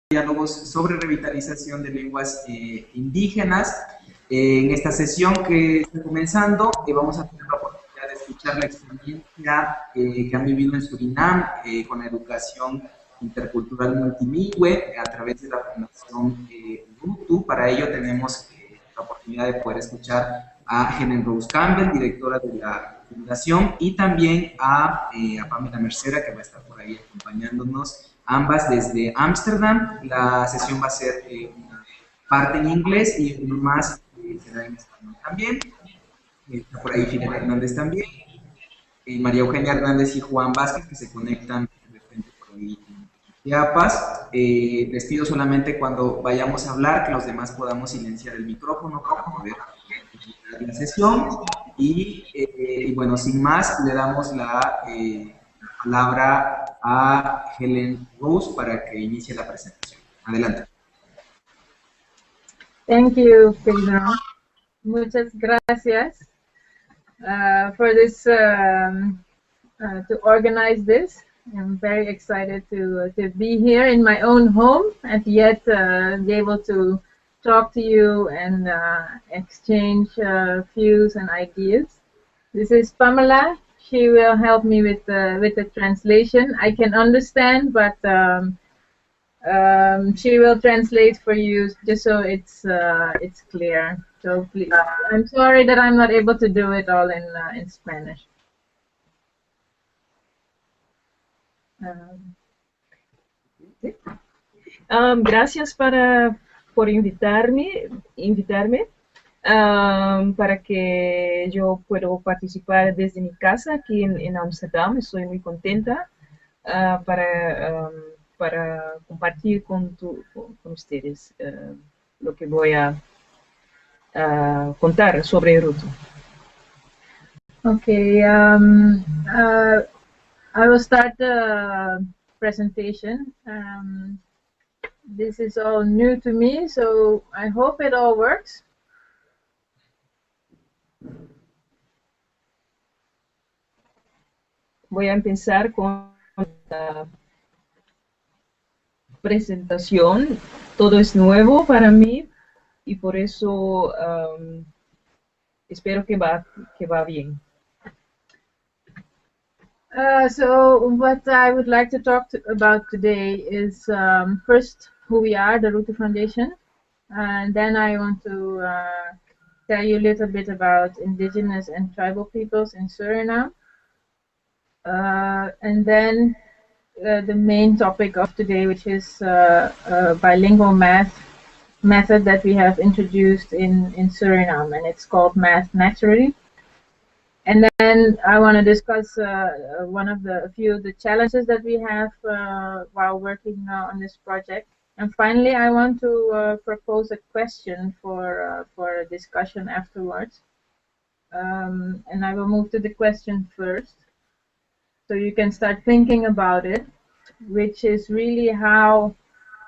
diálogos sobre revitalización de lenguas indígenas. En esta sesión que está comenzando, vamos a tener la oportunidad de escuchar la experiencia que han vivido en Surinam con la educación intercultural multilingüe a través de la Fundación Rutu. Para ello tenemos la oportunidad de poder escuchar a Helen Rose Campbell, directora de la Fundación, y también a Pamela Mercera, que va a estar por ahí acompañándonos, ambas desde Ámsterdam. La sesión va a ser una parte en inglés y uno más será en español también. Está por ahí Fidel Hernández también, María Eugenia Hernández y Juan Vázquez, que se conectan de repente por ahí en Chiapas. Les pido solamente cuando vayamos a hablar que los demás podamos silenciar el micrófono para poder la sesión. Y bueno, sin más, le damos la palabra a Helen Rose para que inicie la presentación. Adelante. Thank you, Pedro. Muchas gracias for this, to organize this. I'm very excited to be here in my own home and yet be able to talk to you and exchange views and ideas. This is Pamela. She will help me with the translation. I can understand, but she will translate for you just so it's clear. So please, I'm sorry that I'm not able to do it all in Spanish. Gracias por invitarme para que yo pueda participar desde mi casa aquí en Ámsterdam. Estoy muy contenta para compartir con ustedes lo que voy a contar sobre Rutu. Okay, I will start the presentation. This is all new to me, so I hope it all works. Voy a empezar con la presentación. Todo es nuevo para mí y por eso espero que va bien. So what I would like to talk about today is first who we are, the Rutu Foundation, and then I want to tell you a little bit about indigenous and tribal peoples in Suriname, and then the main topic of today, which is bilingual math method that we have introduced in Suriname, and it's called Math Naturally. And then I want to discuss a few of the challenges that we have while working on this project. And finally, I want to propose a question for a discussion afterwards. And I will move to the question first, so you can start thinking about it, which is really how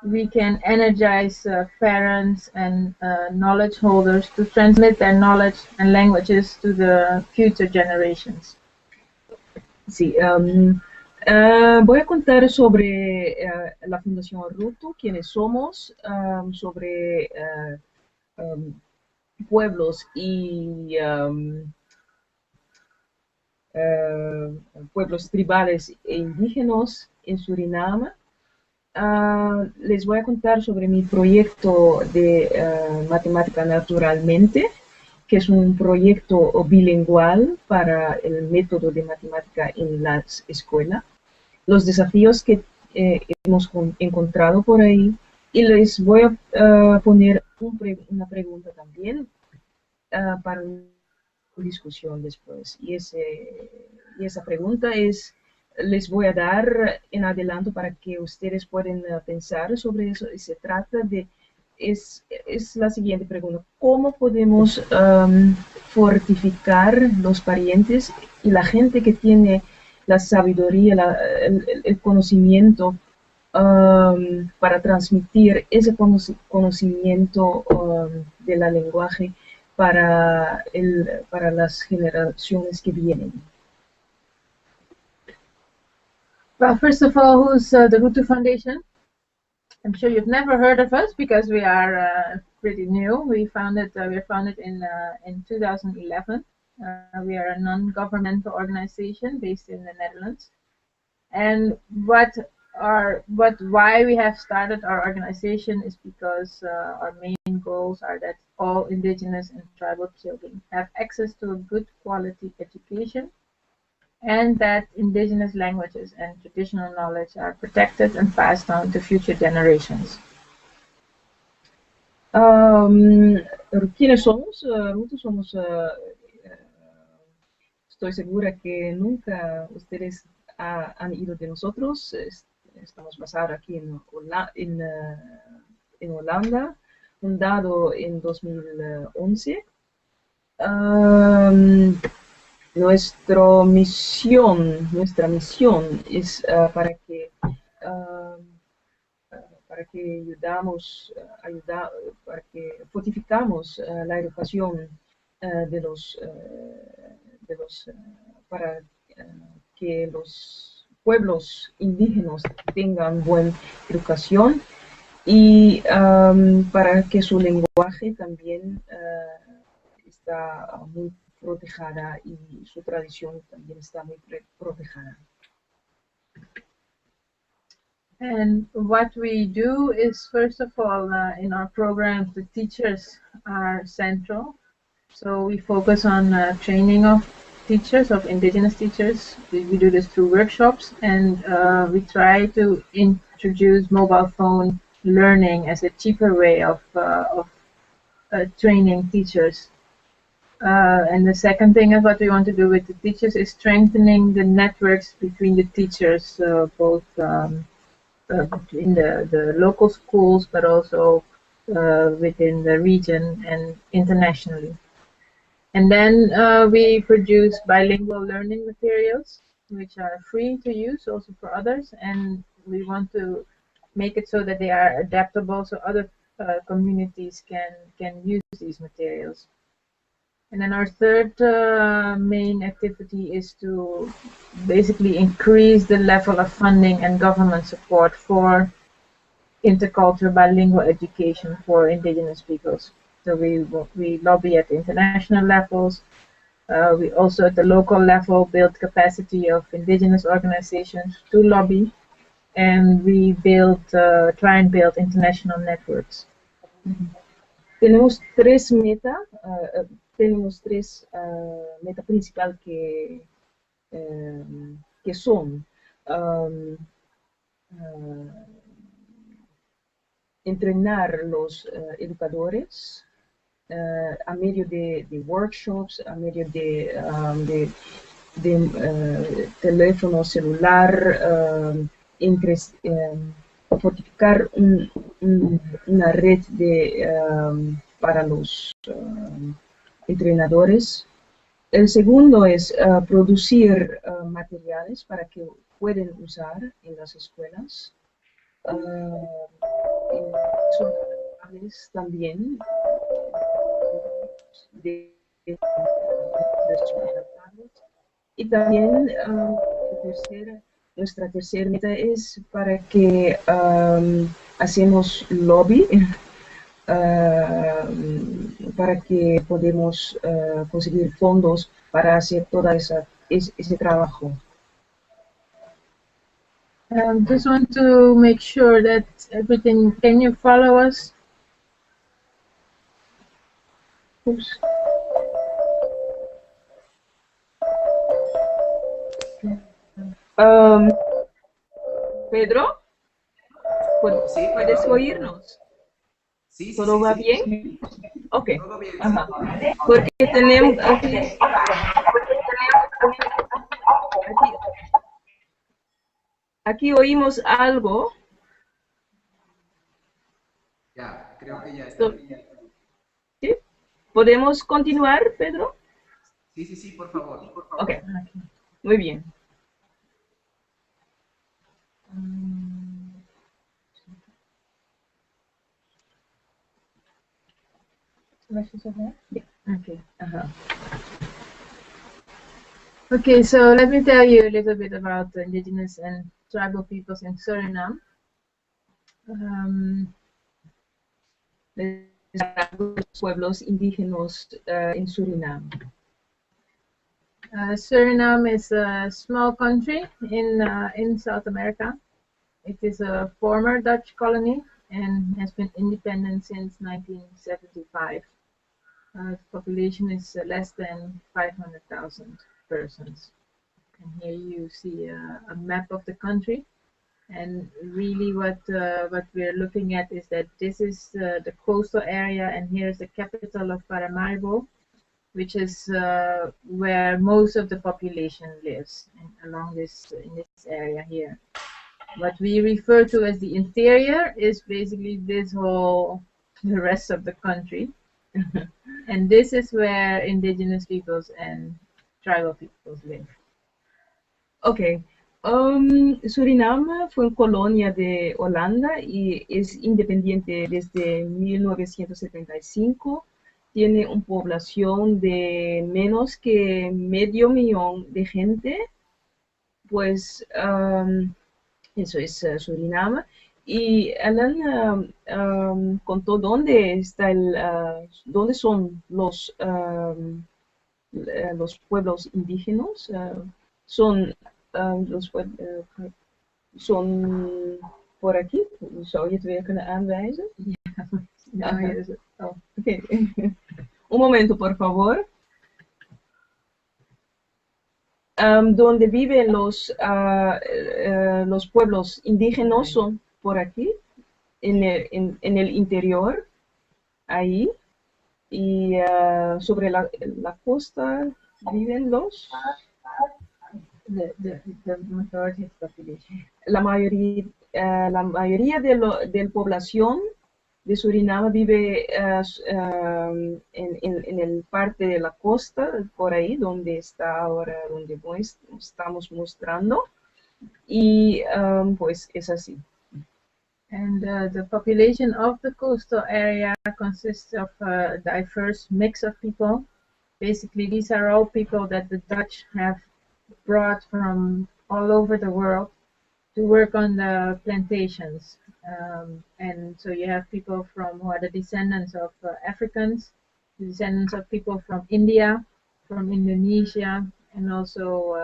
we can energize parents and knowledge holders to transmit their knowledge and languages to the future generations. Sí, voy a contar sobre la Fundación Rutu, quiénes somos, sobre pueblos y pueblos tribales e indígenas en Surinam. Les voy a contar sobre mi proyecto de matemática naturalmente, que es un proyecto bilingüal para el método de matemática en las escuelas, los desafíos que hemos encontrado por ahí, y les voy a poner una pregunta también para una discusión después. Y esa pregunta les voy a dar en adelanto para que ustedes puedan pensar sobre eso. Y se trata de, es la siguiente pregunta: ¿cómo podemos fortificar los parientes y la gente que tiene la sabiduría, el conocimiento para transmitir ese conocimiento de la lenguaje para las generaciones que vienen? Well, first of all, who's the Rutu Foundation? I'm sure you've never heard of us because we are pretty new. We were founded in 2011. We are a non-governmental organization based in the Netherlands. And why we have started our organization is because our main goals are that all indigenous and tribal children have access to a good quality education, and that indigenous languages and traditional knowledge are protected and passed on to future generations. ¿Quiénes somos? Nosotros somos, estoy segura que nunca ustedes han ido de nosotros. Estamos basados aquí en Holanda, fundado en 2011. Nuestra misión es para que fortificamos la educación para que los pueblos indígenas tengan buena educación y para que su lenguaje también está muy protegida y su tradición también está muy protegida. And what we do is, first of all, in our programs, the teachers are central. So we focus on training of teachers, of indigenous teachers. We do this through workshops, and we try to introduce mobile phone learning as a cheaper way of training teachers. And the second thing is what we want to do with the teachers is strengthening the networks between the teachers, both in the local schools, but also within the region and internationally. And then we produce bilingual learning materials, which are free to use also for others, and we want to make it so that they are adaptable so other communities can use these materials. And then our third main activity is to basically increase the level of funding and government support for intercultural bilingual education for indigenous peoples. So we lobby at the international levels. We also at the local level build capacity of indigenous organizations to lobby, and we try and build international networks. Tenemos tres metas. Tenemos tres metas principales que son entrenar los educadores a medio de workshops, a medio de teléfono celular, fortificar una red para los entrenadores. El segundo es producir materiales para que puedan usar en las escuelas. También y también nuestra tercera meta es para que hacemos lobby para que podamos conseguir fondos para hacer todo ese trabajo. Just want to make sure that everything. Can you follow us? Oops. Pedro, Sí, ¿puedes oírnos? Sí, ¿Todo va sí. bien? Ok. Todo bien. Ajá. Porque tenemos aquí oímos algo. Ya, creo que ya está. ¿Sí? ¿Podemos continuar, Pedro? Sí, por favor. Ok, muy bien. Okay. Okay, so let me tell you a little bit about the indigenous and tribal peoples in Suriname. Los pueblos indígenas en Surinam. Suriname is a small country in South America. It is a former Dutch colony and has been independent since 1975. The population is less than 500,000 persons. And here you see a map of the country. And really what we're looking at is that this is the coastal area, and here's the capital of Paramaribo, which is where most of the population lives, along in this area here. What we refer to as the interior is basically the rest of the country. And this is where indigenous peoples and tribal peoples live. Okay. Surinam fue colonia de Holanda y es independiente desde 1975. Tiene una población de menos que 500,000 de gente. Pues eso es Surinam. Y Alan contó dónde son los pueblos indígenas. Son por aquí. Zou je het weer kunnen aanwijzen? Ja, hier is het. Oh, okay. Un momento, por favor. Donde viven los pueblos indígenas son por aquí, en el interior, ahí. Y sobre la costa viven los... The majority of population. La mayoría de la población de Surinam vive en el parte de la costa, por ahí donde está ahora, donde estamos mostrando, y pues es así. And the population of the coastal area consists of a diverse mix of people. Basically, these are all people that the Dutch have brought from all over the world to work on the plantations. And so you have people who are the descendants of Africans, the descendants of people from India, from Indonesia, and also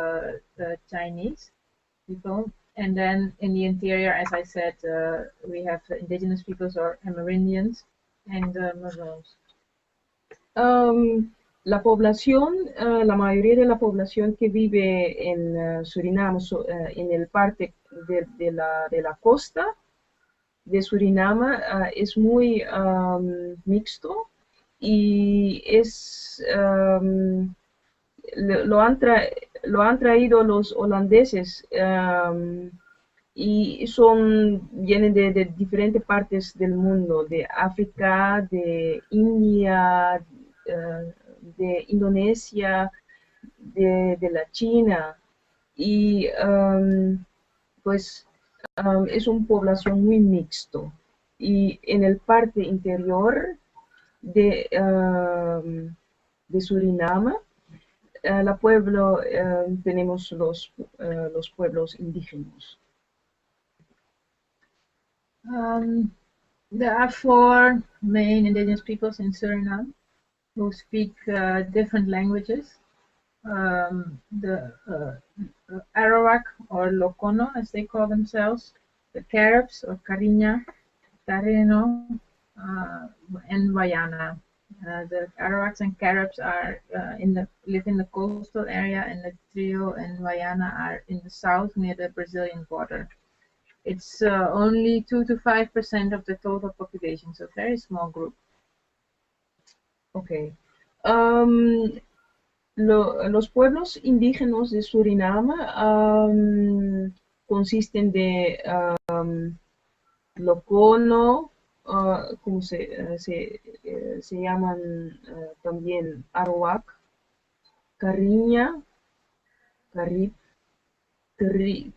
the Chinese people. And then in the interior, as I said, we have indigenous peoples or Amerindians and Muslims. La población, la mayoría de la población que vive en Surinam, en el parte de la costa de Surinam, es muy mixto y lo han traído los holandeses y vienen de diferentes partes del mundo, de África, de India, de Indonesia, de la China, y pues es una población muy mixto. Y en el parte interior de Surinam, tenemos los pueblos indígenas. There are 4 main indigenous peoples in Suriname who speak different languages. The Arawak or Lokono, as they call themselves, the Caribs or Cariña, Tareno, and Wayana. The Arawaks and Caribs are live in the coastal area, and the Trio and Wayana are in the south near the Brazilian border. It's only 2 to 5% of the total population, so a very small group. Okay. Los pueblos indígenas de Surinam consisten de Lokono, como se llaman también Arawak, Cariña, Carib,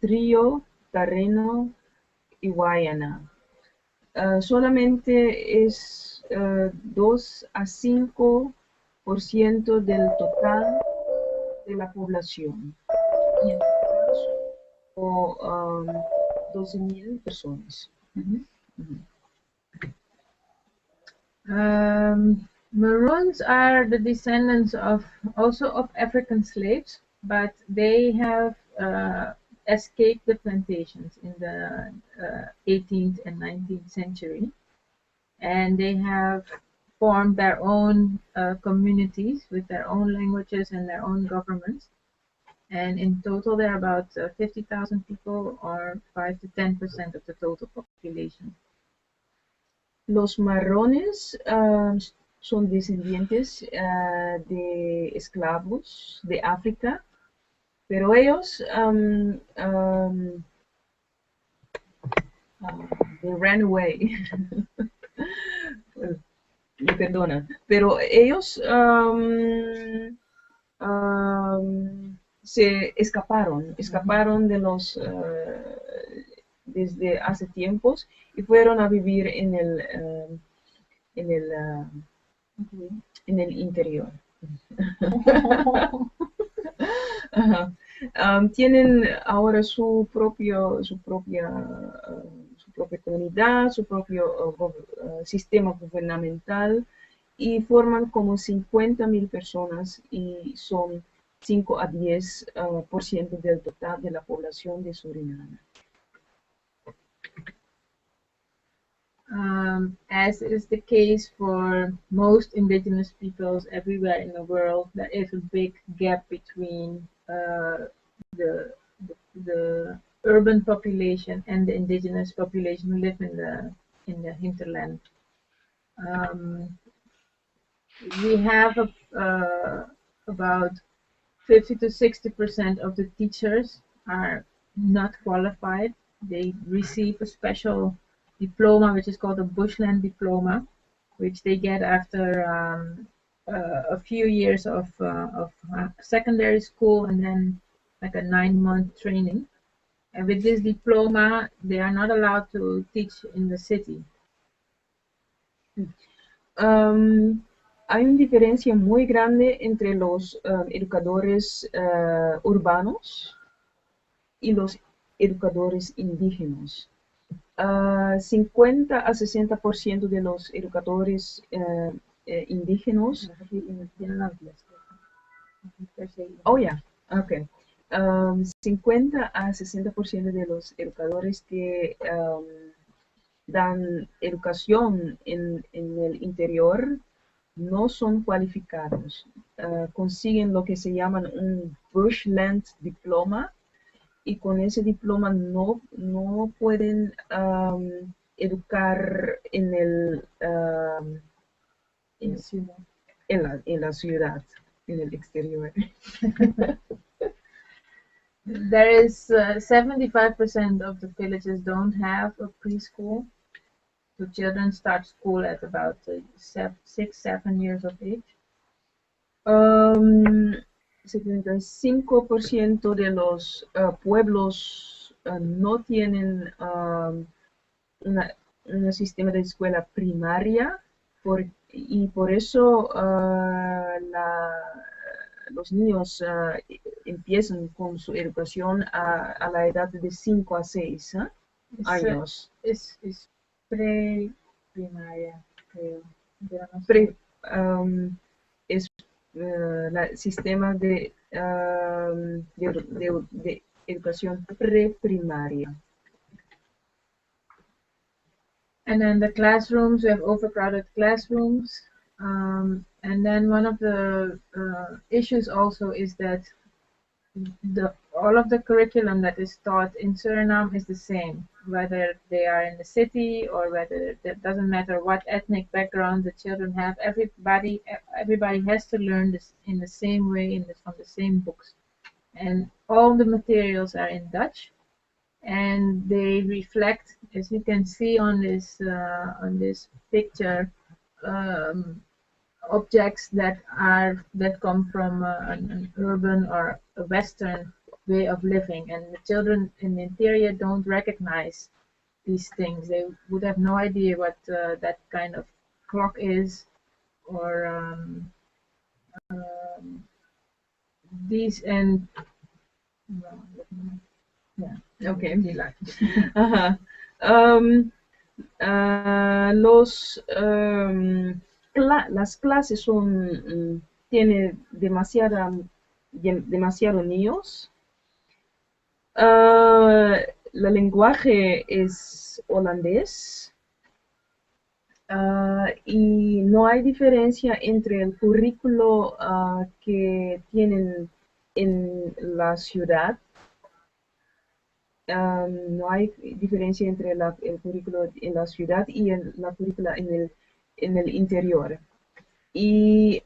Trio, Tareno y Wayana. Solamente es 2 a 5% del total de la población. Y en total son 12,000 personas. Maroons are the descendants of African slaves, but they have escaped the plantations in the 18th and 19th century, and they have formed their own communities with their own languages and their own governments. And in total, there are about 50,000 people, or 5 to 10% of the total population. Los marrones son descendientes de esclavos de África, pero ellos they ran away. Me perdona, pero ellos se escaparon de los desde hace tiempos y fueron a vivir en el interior. Tienen ahora su propia comunidad, su propio sistema gubernamental, y forman como 50.000 personas y son 5 a 10% del total de la población de Surinam. As is the case for most indigenous peoples everywhere in the world, there is a big gap between the urban population and the indigenous population who live in the hinterland. We have about 50 to 60% of the teachers are not qualified. They receive a special diploma, which is called a bushland diploma, which they get after a few years of secondary school and then like a 9-month training. And with this diploma, they are not allowed to teach in the city. Hay una diferencia muy grande entre los educadores urbanos y los educadores indígenas. 50 a 60% de los educadores indígenas. Oh, yeah, okay. 50 a 60% de los educadores que dan educación en el interior no son cualificados. Consiguen lo que se llama un bushland diploma, y con ese diploma no pueden educar en la ciudad, en el exterior. There is 75% of the villages don't have a preschool. The children start school at about 6-7 years of age. 75% de los pueblos no tienen un sistema de escuela primaria, y por eso los niños empiezan con su educación a la edad de 5 a 6 años. Es pre-primaria, creo. Es el sistema de educación preprimaria. And then the classrooms, we have overcrowded classrooms. And then one of the issues also is that all of the curriculum that is taught in Suriname is the same, whether they are in the city or whether it doesn't matter what ethnic background the children have. Everybody has to learn this in the same way, from the same books, and all the materials are in Dutch, and they reflect, as you can see on this picture, objects that come from an urban or a Western way of living, and the children in the interior don't recognize these things. They would have no idea what that kind of clock is, or these, and yeah, okay. Uh-huh. Las clases son, tienen demasiado niños. El lenguaje es holandés. Y no hay diferencia entre el currículo que tienen en la ciudad. No hay diferencia entre el currículo en la ciudad y la currícula en el interior. Y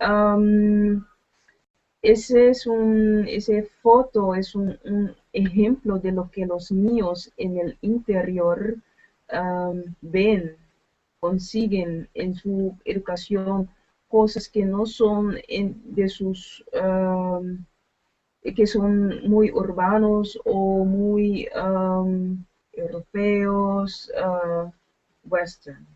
ese foto es un ejemplo de lo que los niños en el interior ven, consiguen en su educación, cosas que no son de sus que son muy urbanos o muy europeos, western.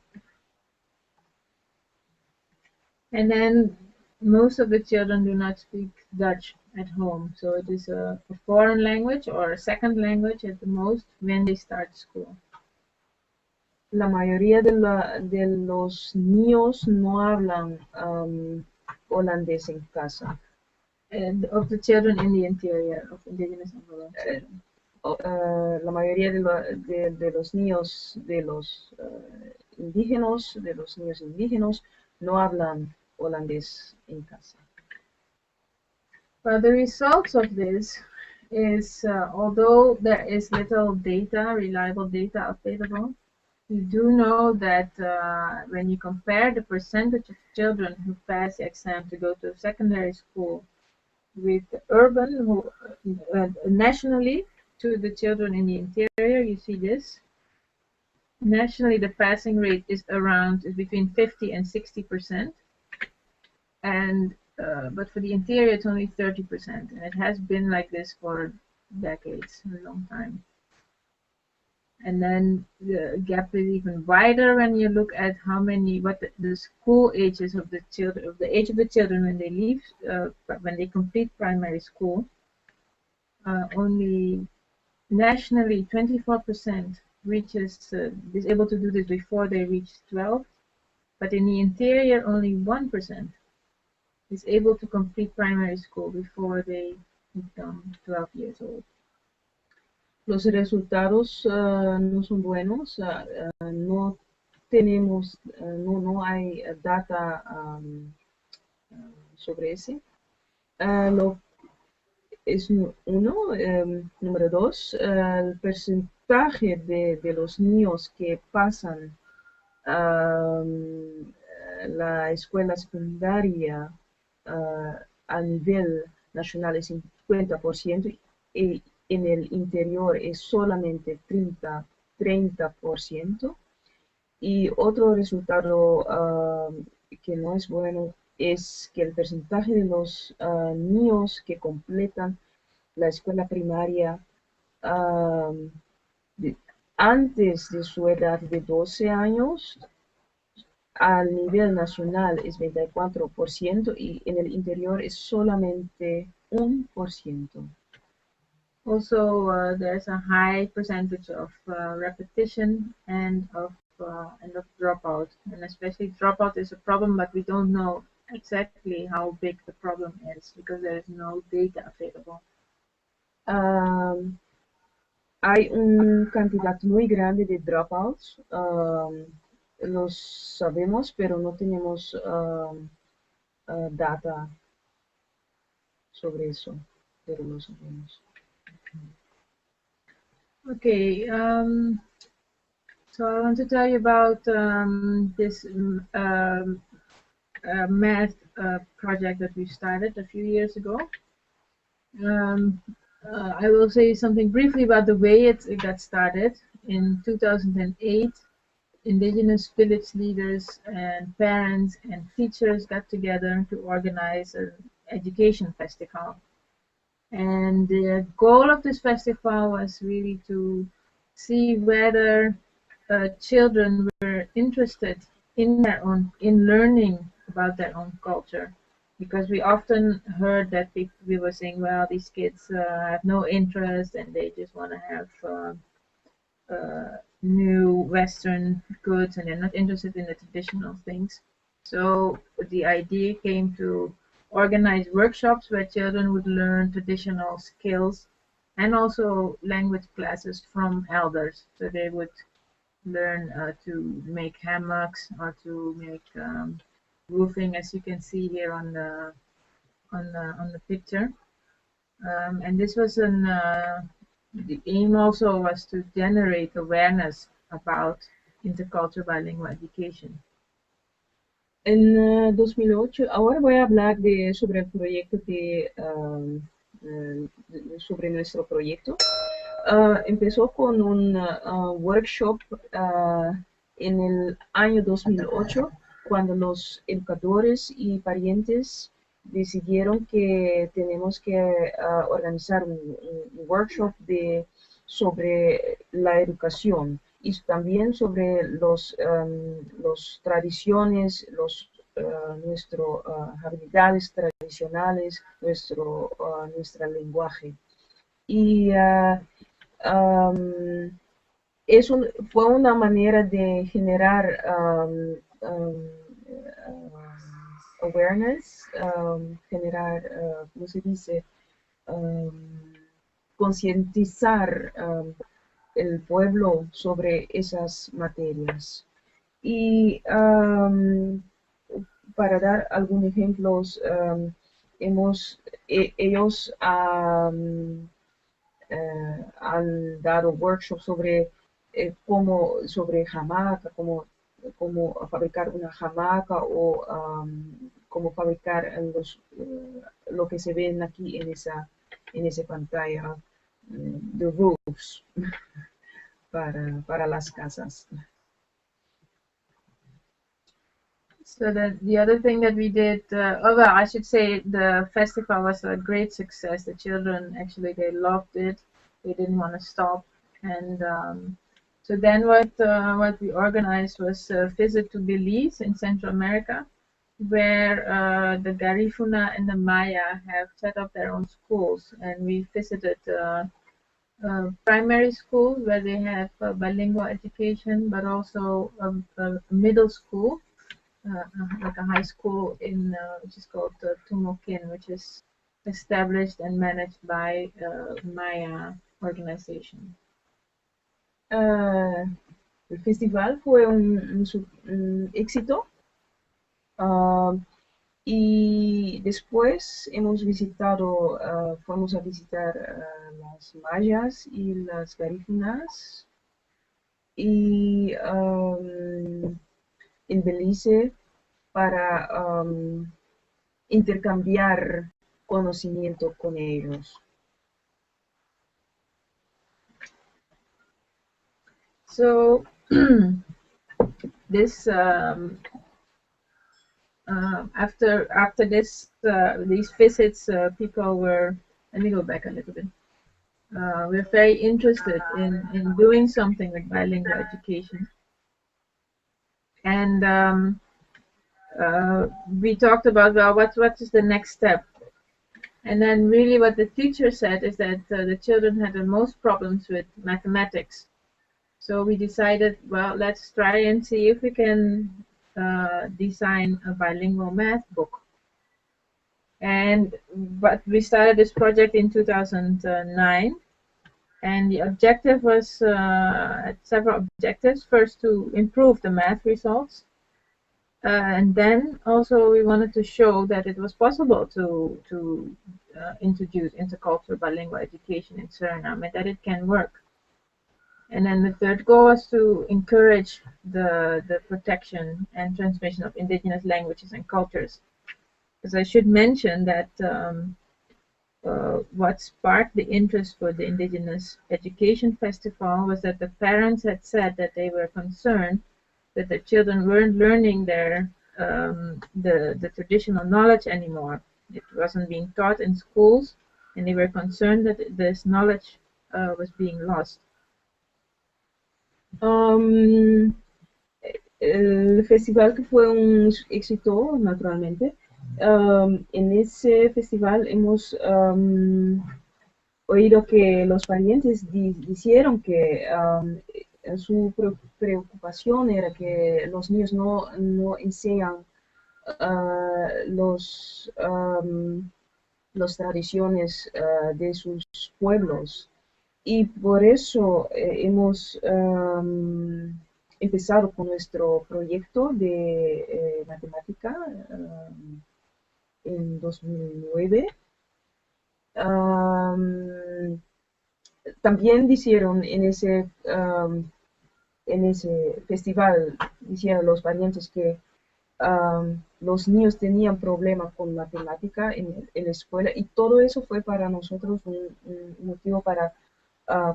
And then most of the children do not speak Dutch at home, so it is a foreign language or a second language at the most when they start school. La mayoría de los niños no hablan holandés en casa. And of the children in the interior, of indigenous and rural children. La mayoría de los niños de los indígenas, no hablan holandés en casa. But the results of this is, although there is little data, reliable data available, we do know that when you compare the percentage of children who pass the exam to go to secondary school with urban, nationally, to the children in the interior, you see this. Nationally, the passing rate is between 50 and 60%, and but for the interior, it's only 30%, and it has been like this for decades, a long time. And then the gap is even wider when you look at what the school ages of the children, of the age of the children when they leave, when they complete primary school. Only nationally 24% is able to do this before they reach 12, but in the interior only 1% is able to complete primary school before they become 12 years old. Los resultados no son buenos, no tenemos, no hay data sobre ese. Es uno. Número dos, el porcentaje de los niños que pasan la escuela secundaria a nivel nacional es 50%, y en el interior es solamente 30%. Y otro resultado que no es bueno es que el porcentaje de los niños que completan la escuela primaria antes de su edad de 12 años, al nivel nacional es 24% y en el interior es solamente 1%. Also, there's a high percentage of repetition and of dropout, and especially dropout is a problem, but we don't know exactly how big the problem is because there is no data available. Hay una cantidad muy grande de dropouts, los sabemos, pero no tenemos data sobre eso, pero lo sabemos. Okay, so I want to tell you about this math project that we started a few years ago. I will say something briefly about the way it got started. In 2008, indigenous village leaders and parents and teachers got together to organize an education festival. And the goal of this festival was really to see whether children were interested in learning about their own culture, because we often heard that we were saying, well, these kids have no interest and they just want to have new Western goods, and they're not interested in the traditional things. So the idea came to organize workshops where children would learn traditional skills and also language classes from elders. So they would learn to make hammocks or to make roofing, as you can see here on the picture. And this was the aim also was to generate awareness about intercultural bilingual education. En 2008, ahora voy a hablar sobre el proyecto sobre nuestro proyecto. Empezó con un workshop en el año 2008, cuando los educadores y parientes decidieron que tenemos que organizar un workshop sobre la educación y también sobre los tradiciones, nuestras habilidades tradicionales, nuestro lenguaje. Y eso fue una manera de generar awareness, generar, ¿cómo se dice? Concientizar el pueblo sobre esas materias. Y para dar algunos ejemplos, ellos han dado workshops sobre sobre hamaca, cómo fabricar una hamaca o cómo fabricar lo que se ven aquí en esa pantalla, the roofs para las casas. So the other thing that we did, well, I should say the festival was a great success. The children actually, they loved it. They didn't want to stop. And so then what we organized was a visit to Belize in Central America, where the Garifuna and the Maya have set up their own schools. And we visited primary school where they have bilingual education, but also a middle school. Like a high school which is called Tumokin, which is established and managed by Maya organization. El festival fue un éxito y después fuimos a visitar las mayas y las garífunas y en Belice para intercambiar conocimiento con ellos. So this after these visits, people were. Let me go back a little bit. We're very interested in doing something with bilingual education. And we talked about, well, what is the next step? And then really what the teacher said is that the children had the most problems with mathematics. So we decided, well, let's try and see if we can design a bilingual math book. But we started this project in 2009. And the objective was several objectives. First, to improve the math results. And then also we wanted to show that it was possible to introduce intercultural bilingual education in Suriname and that it can work. And then the third goal was to encourage the protection and transmission of indigenous languages and cultures. Because I should mention that what sparked the interest for the Indigenous Education Festival was that the parents had said that they were concerned that the children weren't learning the traditional knowledge anymore. It wasn't being taught in schools, and they were concerned that this knowledge was being lost. El festival que fue un éxito, naturalmente. En ese festival hemos oído que los parientes dijeron que su preocupación era que los niños no enseñan las tradiciones de sus pueblos. Y por eso hemos empezado con nuestro proyecto de matemática en 2009. También dijeron en ese festival, dijeron los parientes que los niños tenían problemas con matemática en la escuela, y todo eso fue para nosotros un motivo para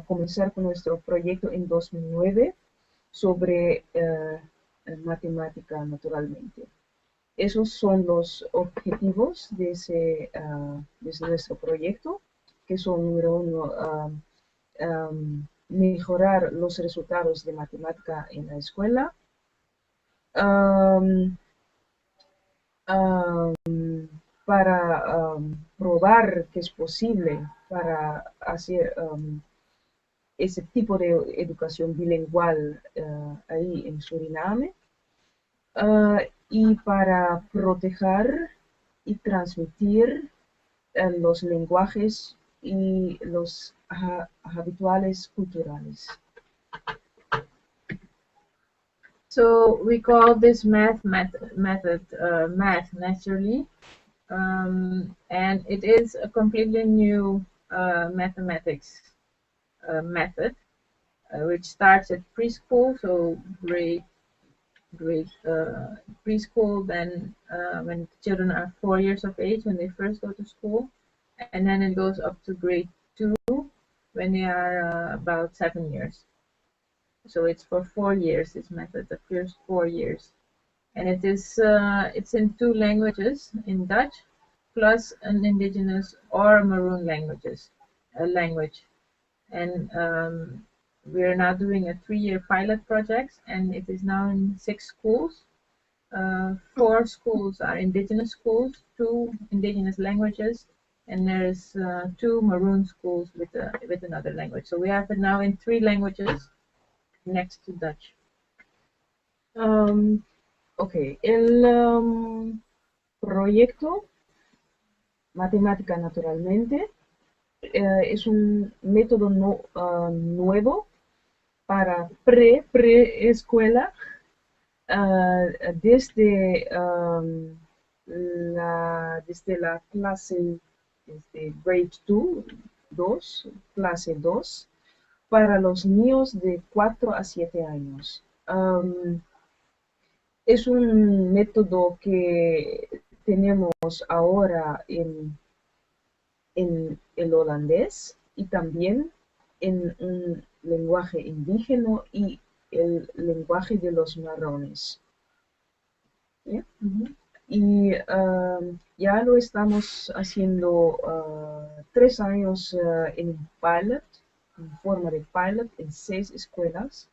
comenzar con nuestro proyecto en 2009 sobre matemática naturalmente. Esos son los objetivos de nuestro proyecto, que son, número uno, mejorar los resultados de matemática en la escuela, para probar que es posible para hacer ese tipo de educación bilingüal ahí en Surinam, y para proteger y transmitir los lenguajes y los habituales culturales. So we call this math method math naturally, and it is a completely new mathematics method, which starts at preschool, so grade preschool, then when children are 4 years of age, when they first go to school, and then it goes up to grade 2 when they are about 7 years. So it's for 4 years, this method, the first 4 years. And it is it's in 2 languages, in Dutch, plus an indigenous or Maroon language. And we're now doing a 3-year pilot project, and it is now in 6 schools. 4 schools are indigenous schools, 2 indigenous languages, and there's 2 Maroon schools with another language. So we have it now in 3 languages next to Dutch. Okay, el proyecto Matemática Naturalmente es un método nuevo para preescuela, desde la clase, desde grade 2, clase 2, para los niños de 4 a 7 años. Es un método que tenemos ahora en el holandés y también en un lenguaje indígena y el lenguaje de los marrones. ¿Yeah? Mm-hmm. Y ya lo estamos haciendo 3 años en pilot, en forma de pilot, en 6 escuelas,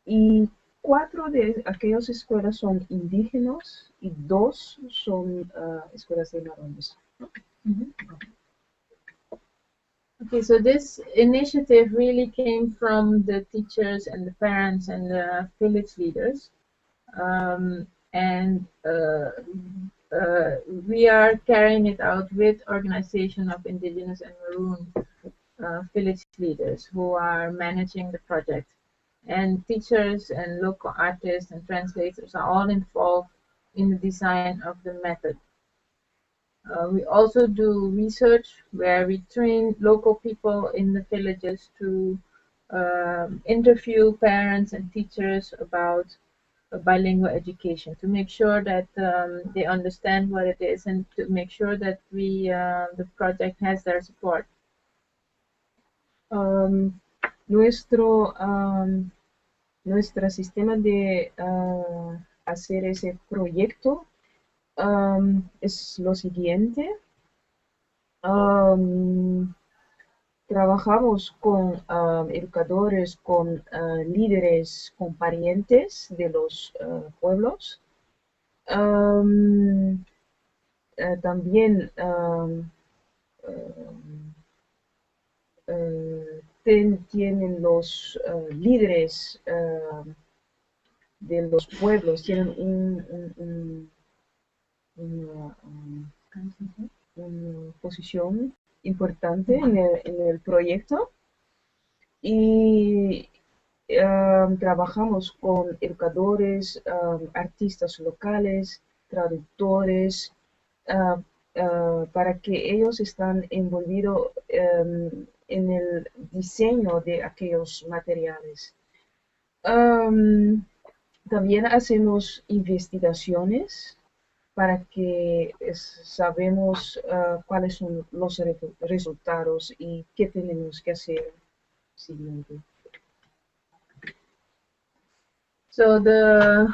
y 4 de aquellas escuelas son indígenas y 2 son escuelas de marrones. Mm-hmm. Okay, so this initiative really came from the teachers and the parents and the village leaders, and we are carrying it out with organization of indigenous and Maroon village leaders who are managing the project, and teachers and local artists and translators are all involved in the design of the method. We also do research where we train local people in the villages to interview parents and teachers about bilingual education, to make sure that they understand what it is, and to make sure that the project has their support. Nuestro sistema de hacer ese proyecto es lo siguiente. Trabajamos con educadores, con líderes, con parientes de los pueblos. También tienen los líderes de los pueblos, tienen una posición importante en el proyecto, y trabajamos con educadores, artistas locales, traductores, para que ellos están envolvidos en el diseño de aquellos materiales. También hacemos investigaciones para que sabemos cuáles son los resultados y qué tenemos que hacer siguiente. So the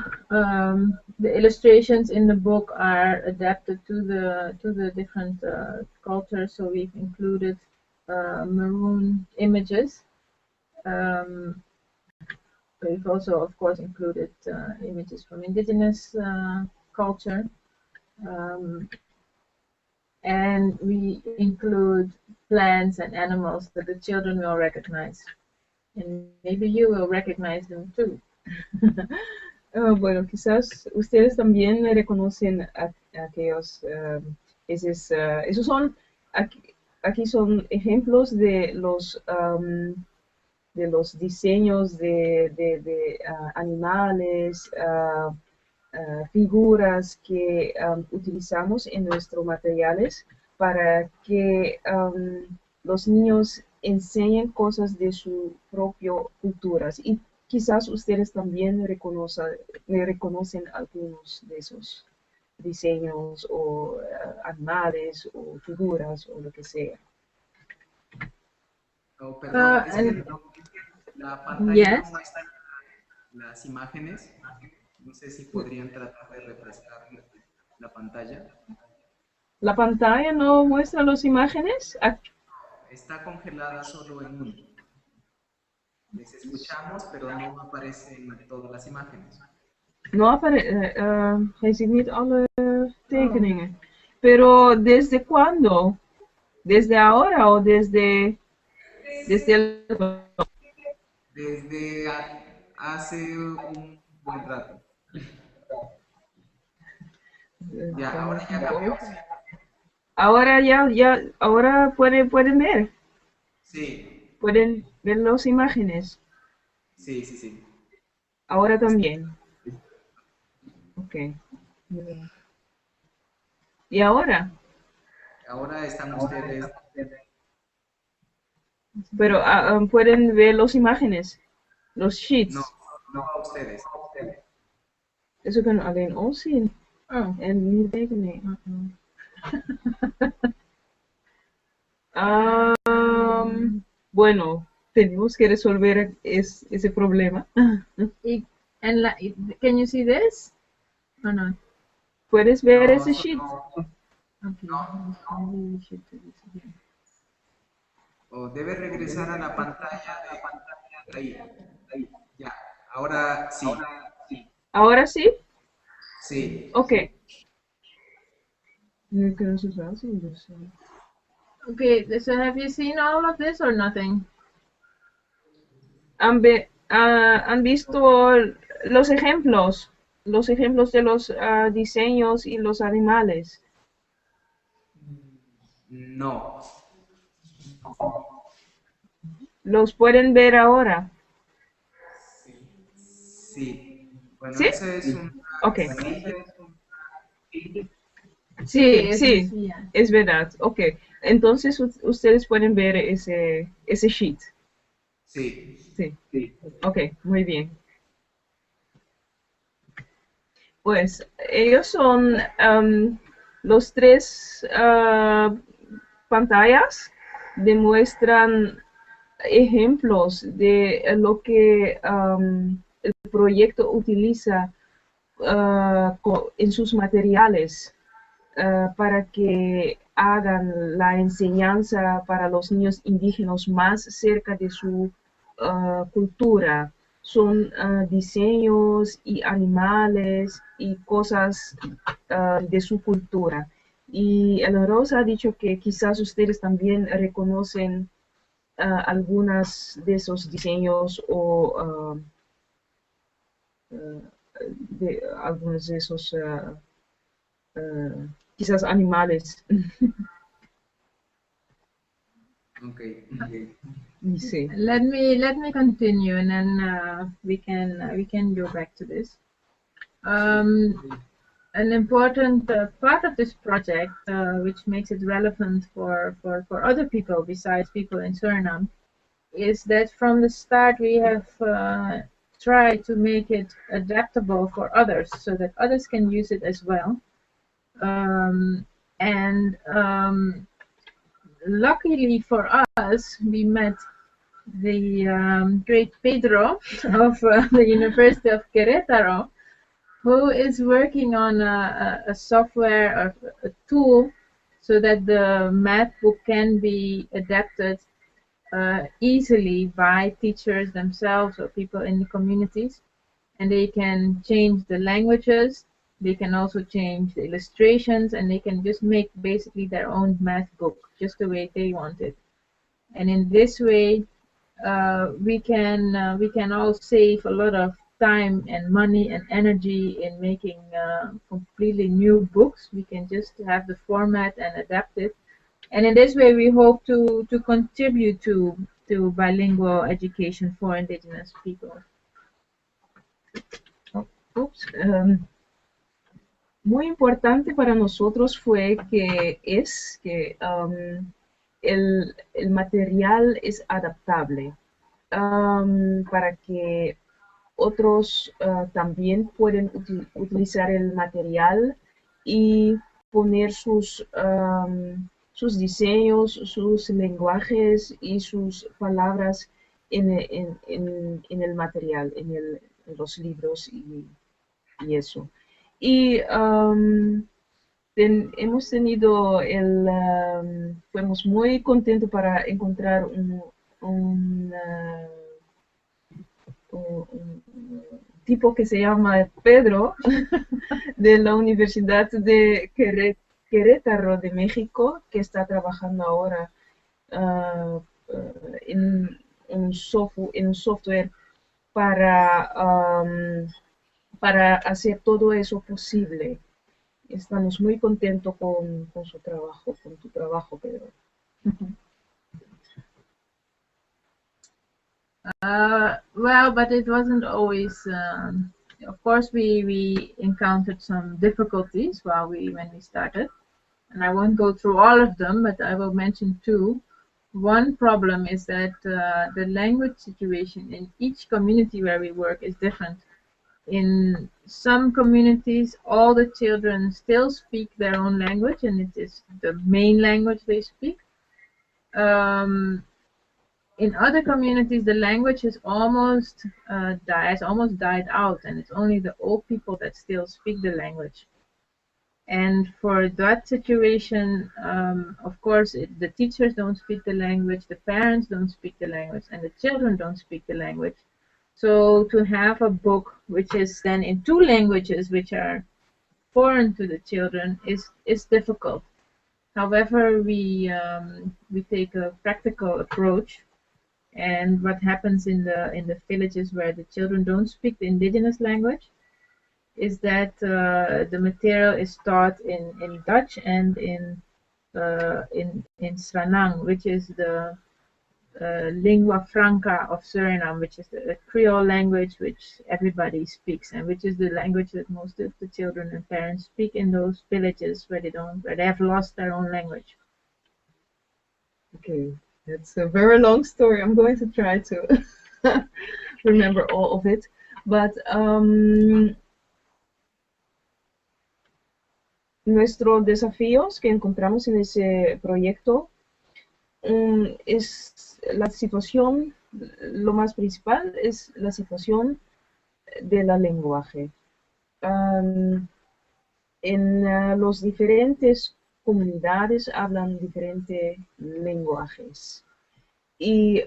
illustrations in the book are adapted to the different cultures. So we've included maroon images. We've also, of course, included images from indigenous culture, and we include plants and animals that the children will recognize, and maybe you will recognize them too. Bueno, quizás ustedes también reconocen aquellos, esos son, aquí son ejemplos de los diseños de animales, figuras que utilizamos en nuestros materiales para que los niños enseñen cosas de sus propias culturas. Y quizás ustedes también reconocen algunos de esos diseños o animales o figuras o lo que sea. Oh, perdón, es que la pantalla no muestra las imágenes. No sé si podrían tratar de refrescar la pantalla. ¿La pantalla no muestra las imágenes? Está congelada solo en uno. Les escuchamos, pero no aparecen todas las imágenes. No aparece, hij ziet niet alle tekeningen. Pero ¿desde cuándo? ¿Desde ahora o desde el... Desde hace un buen rato. Ya, ahora ya cambió. Ahora pueden ver. Sí. Pueden ver las imágenes. Sí, sí, sí. Ahora también. Ok. ¿Y ahora? Ahora están ustedes. Pero pueden ver las imágenes, los sheets. No a ustedes. Ze kunnen alleen ons zien. En niet tekening. Bueno, tenemos que resolver ese problema. Can you see this? Or not? ¿Puedes ver ese sheet? Okay. O debe regresar a la pantalla ahí. Ya, ahora sí. ¿Ahora sí? Sí. Ok. Nu kunnen ze het wel zien, dus... Okay, so have you seen all of this or nothing? ¿Han visto los ejemplos de los diseños y los animales? No. ¿Los pueden ver ahora? Sí. Bueno, ¿Sí? eso es un... Ok. Sí, Sí, es verdad. Ok. Entonces ustedes pueden ver ese sheet. Sí. Sí. Ok, muy bien. Pues ellos son los tres pantallas, demuestran ejemplos de lo que el proyecto utiliza en sus materiales para que hagan la enseñanza para los niños indígenas más cerca de su cultura. Son diseños y animales y cosas de su cultura. Y el Rosa ha dicho que quizás ustedes también reconocen algunas de esos diseños o de algunos de esos quizás animales. Okay. Sí. Let me continue, and then we can go back to this. An important part of this project, which makes it relevant for other people besides people in Suriname, is that from the start we have tried to make it adaptable for others, so that others can use it as well. Luckily for us, we met the great Pedro of the University of Querétaro, who is working on a software, a tool, so that the math book can be adapted easily by teachers themselves or people in the communities, and they can change the languages, they can also change the illustrations, and they can just make basically their own math book just the way they want it. And in this way we can all save a lot of time and money and energy in making completely new books. We can just have the format and adapt it, and in this way we hope to contribute to bilingual education for indigenous people. Muy importante para nosotros fue que el material es adaptable para que otros también pueden utilizar el material y poner sus diseños, sus lenguajes y sus palabras en el material, en los libros y eso. Y hemos tenido fuimos muy contentos para encontrar un tipo que se llama Pedro de la Universidad de Querétaro de México, que está trabajando ahora en un software para hacer todo eso posible. Estamos muy contentos con su trabajo, con tu trabajo, Pedro. Well, but it wasn't always. Of course, we encountered some difficulties when we started, and I won't go through all of them, but I will mention two. One problem is that the language situation in each community where we work is different. In some communities, all the children still speak their own language, and it is the main language they speak. In other communities, the language has almost died out, and it's only the old people that still speak the language. And for that situation, of course, the teachers don't speak the language, the parents don't speak the language, and the children don't speak the language. So to have a book which is then in two languages which are foreign to the children is difficult. However, we take a practical approach, and what happens in the villages where the children don't speak the indigenous language is that the material is taught in Dutch and in Sranang, which is the lingua franca of Suriname, which is the Creole language which everybody speaks, and which is the language that most of the children and parents speak in those villages where they have lost their own language. Okay, it's a very long story. I'm going to try to remember all of it, but nuestros desafíos que encontramos en ese proyecto es la situación, lo más principal es la situación del lenguaje. En los diferentes comunidades hablan diferentes lenguajes y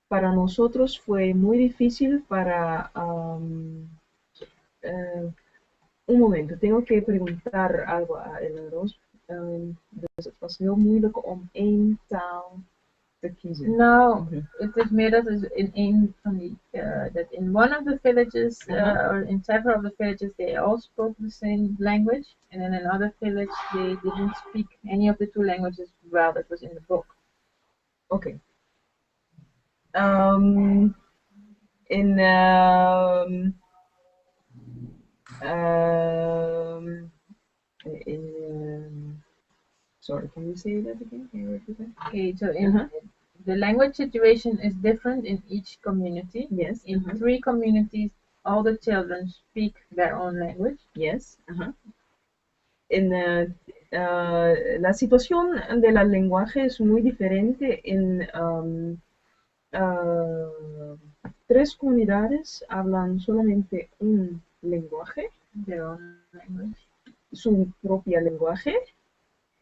para nosotros fue muy difícil un momento, tengo que preguntar algo a los dos. Dus het was heel moeilijk om één taal te kiezen. No, it is made us in that in one of the villages or in several of the villages they all spoke the same language, and in another village they didn't speak any of the two languages well that was in the book. Oké. Sorry, can you say that again? Can you repeat that? Okay, so the language situation is different in each community. Yes. In 3 communities, all the children speak their own language. Yes. La situación de la lenguaje es muy diferente en 3 comunidades hablan solamente un lenguaje, Their own language. su propia lenguaje.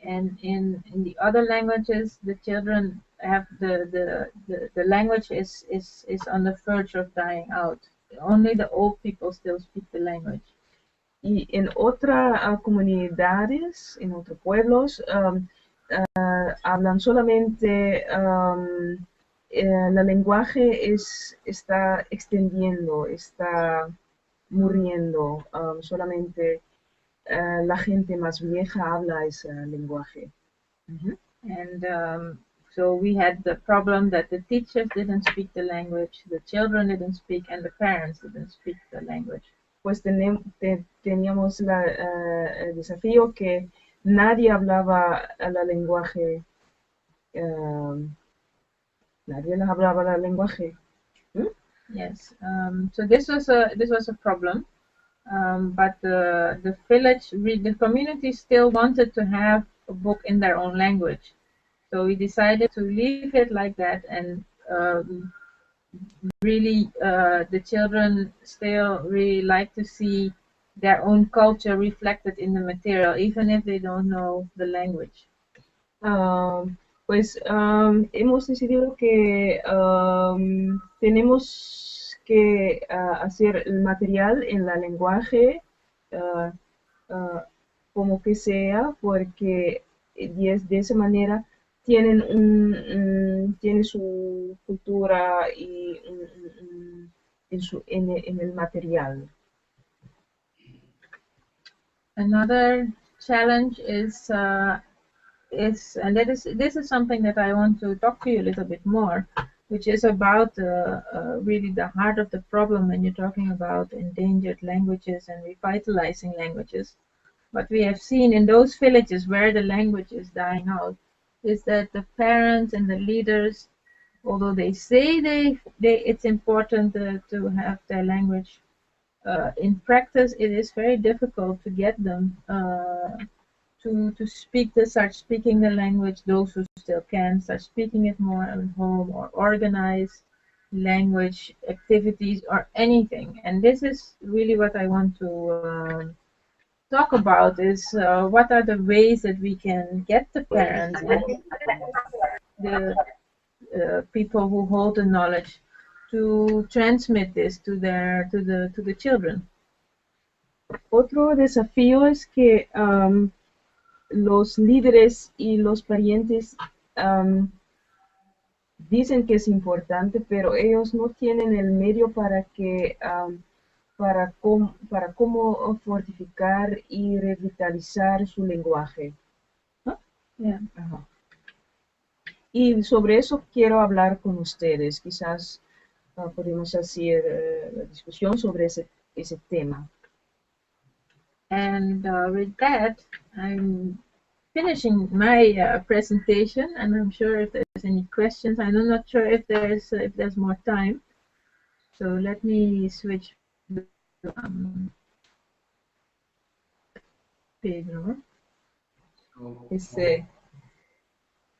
And in the other languages, the children have the language is on the verge of dying out. Only the old people still speak the language. Y en otras comunidades, en otros pueblos, hablan solamente, el lenguaje está extendiendo, está muriendo, solamente la gente más vieja habla ese lenguaje. And so we had the problem that the teachers didn't speak the language, the children didn't speak, and the parents didn't speak the language. Pues teníamos el desafío que nadie hablaba el lenguaje, Yes, so this was a problem, but the village, the community still wanted to have a book in their own language, so we decided to leave it like that, and really the children still really like to see their own culture reflected in the material, even if they don't know the language. Pues hemos decidido que tenemos que hacer el material en la lenguaje como que sea, porque de esa manera tienen su cultura y en el material. Another challenge is and this is something that I want to talk to you a little bit more, which is about really the heart of the problem when you're talking about endangered languages and revitalizing languages. What we have seen in those villages where the language is dying out is that the parents and the leaders, although they say it's important to have their language, in practice it is very difficult to get them to start speaking the language. Those who still can start speaking it more at home, or organize language activities or anything. And this is really what I want to talk about, is what are the ways that we can get the parents and the people who hold the knowledge to transmit this to the children. Otro desafío es que los líderes y los parientes dicen que es importante, pero ellos no tienen el medio para cómo fortificar y revitalizar su lenguaje. Yeah. Y sobre eso quiero hablar con ustedes. Quizás podemos hacer la discusión sobre ese tema. And with that, I'm finishing my presentation, and I'm sure if there's any questions, I'm not sure if there's more time. So let me switch to Pedro.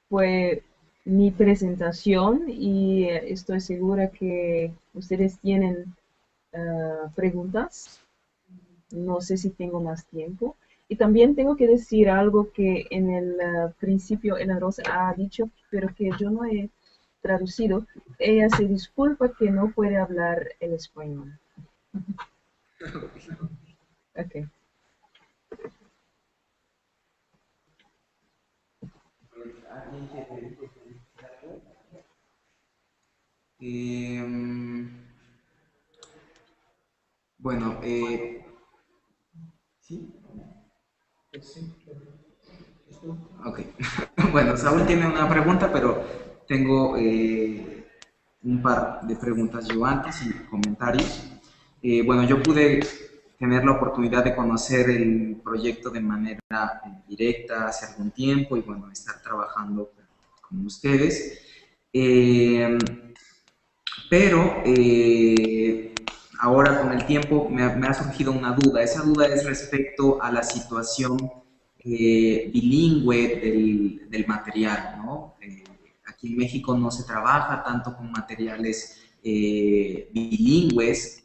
Fue mi presentación y estoy segura que ustedes tienen preguntas. No sé si tengo más tiempo. Y también tengo que decir algo que en el principio Elena Rosa ha dicho, pero que yo no he traducido. Ella se disculpa que no puede hablar el español. Okay. Bueno, ¿sí? Ok. Bueno, Saúl tiene una pregunta, pero tengo un par de preguntas yo antes y comentarios. Bueno, yo pude tener la oportunidad de conocer el proyecto de manera directa hace algún tiempo y bueno, estar trabajando con ustedes. Pero ahora con el tiempo me ha surgido una duda. Esa duda es respecto a la situación bilingüe del material, ¿no? Aquí en México no se trabaja tanto con materiales bilingües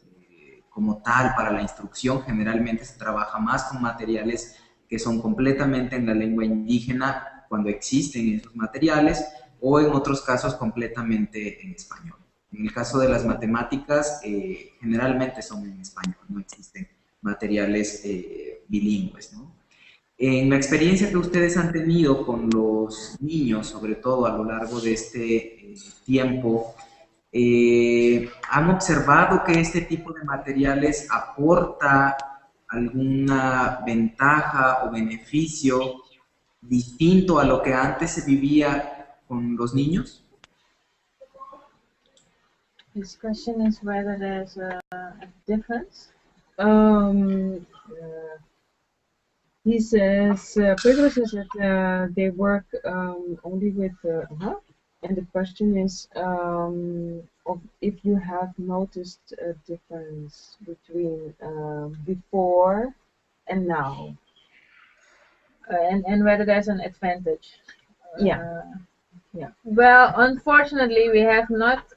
como tal para la instrucción. Generalmente se trabaja más con materiales que son completamente en la lengua indígena cuando existen esos materiales o en otros casos completamente en español. En el caso de las matemáticas, generalmente son en español, no existen materiales bilingües, ¿no? En la experiencia que ustedes han tenido con los niños, sobre todo a lo largo de este tiempo, ¿han observado que este tipo de materiales aporta alguna ventaja o beneficio distinto a lo que antes se vivía con los niños? His question is whether there's a difference. He says, Pedro says that they work only with and the question is of if you have noticed a difference between before and now. And whether there's an advantage. Yeah. Yeah. Well, unfortunately, we are not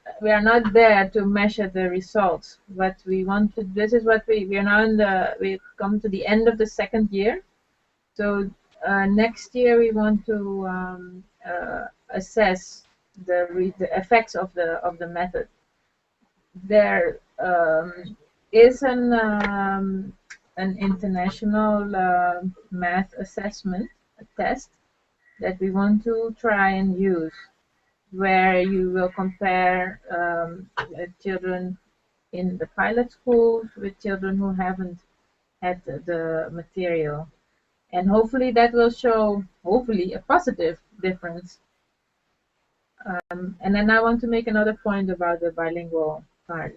there to measure the results. What we want to, this is what we are now we've come to the end of the second year. So next year we want to assess the effects of the method. There is an international math assessment test that we want to try and use, where you will compare children in the pilot schools with children who haven't had the material. And hopefully that will show, a positive difference. And then I want to make another point about the bilingual part.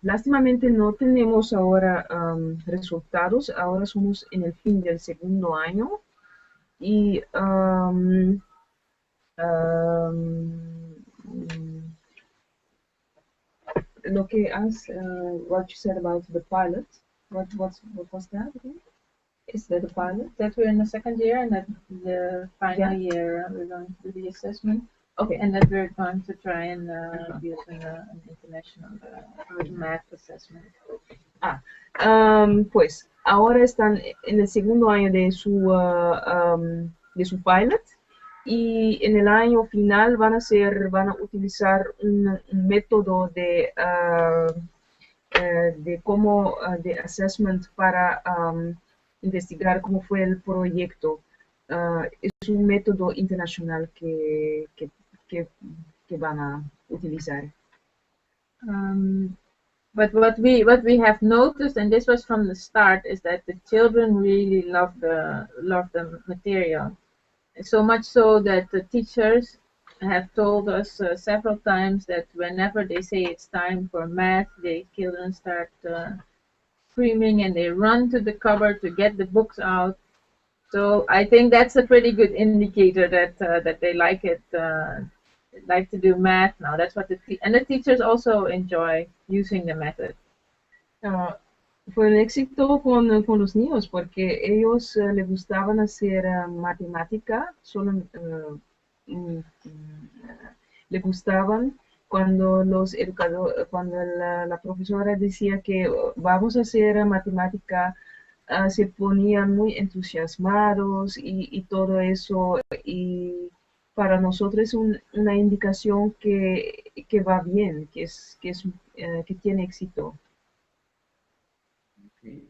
Lástimamente no tenemos ahora resultados, ahora somos en el fin del segundo año y lo que has, what you said about the pilot, what was that again? Is that the pilot? That we're in the second year and that the final year we're going to do the assessment. Okay. And that we're going to try and use an international math assessment. Pues ahora están en el segundo año de su pilot y en el año final van a utilizar un método de assessment para investigar cómo fue el proyecto. Es un método internacional que van a utilizar. But what we have noticed, and this was from the start, is that the children really love the material. So much so that the teachers have told us several times that whenever they say it's time for math, the children start screaming and they run to the cupboard to get the books out. So I think that's a pretty good indicator that they like it, like to do math now. That's what the teachers also enjoy using the method. Fue un éxito con los niños porque ellos les gustaban hacer matemática, solo les gustaban cuando cuando la profesora decía que vamos a hacer matemática. Se ponían muy entusiasmados y todo eso, y para nosotros es una indicación que va bien, que tiene éxito. Okay.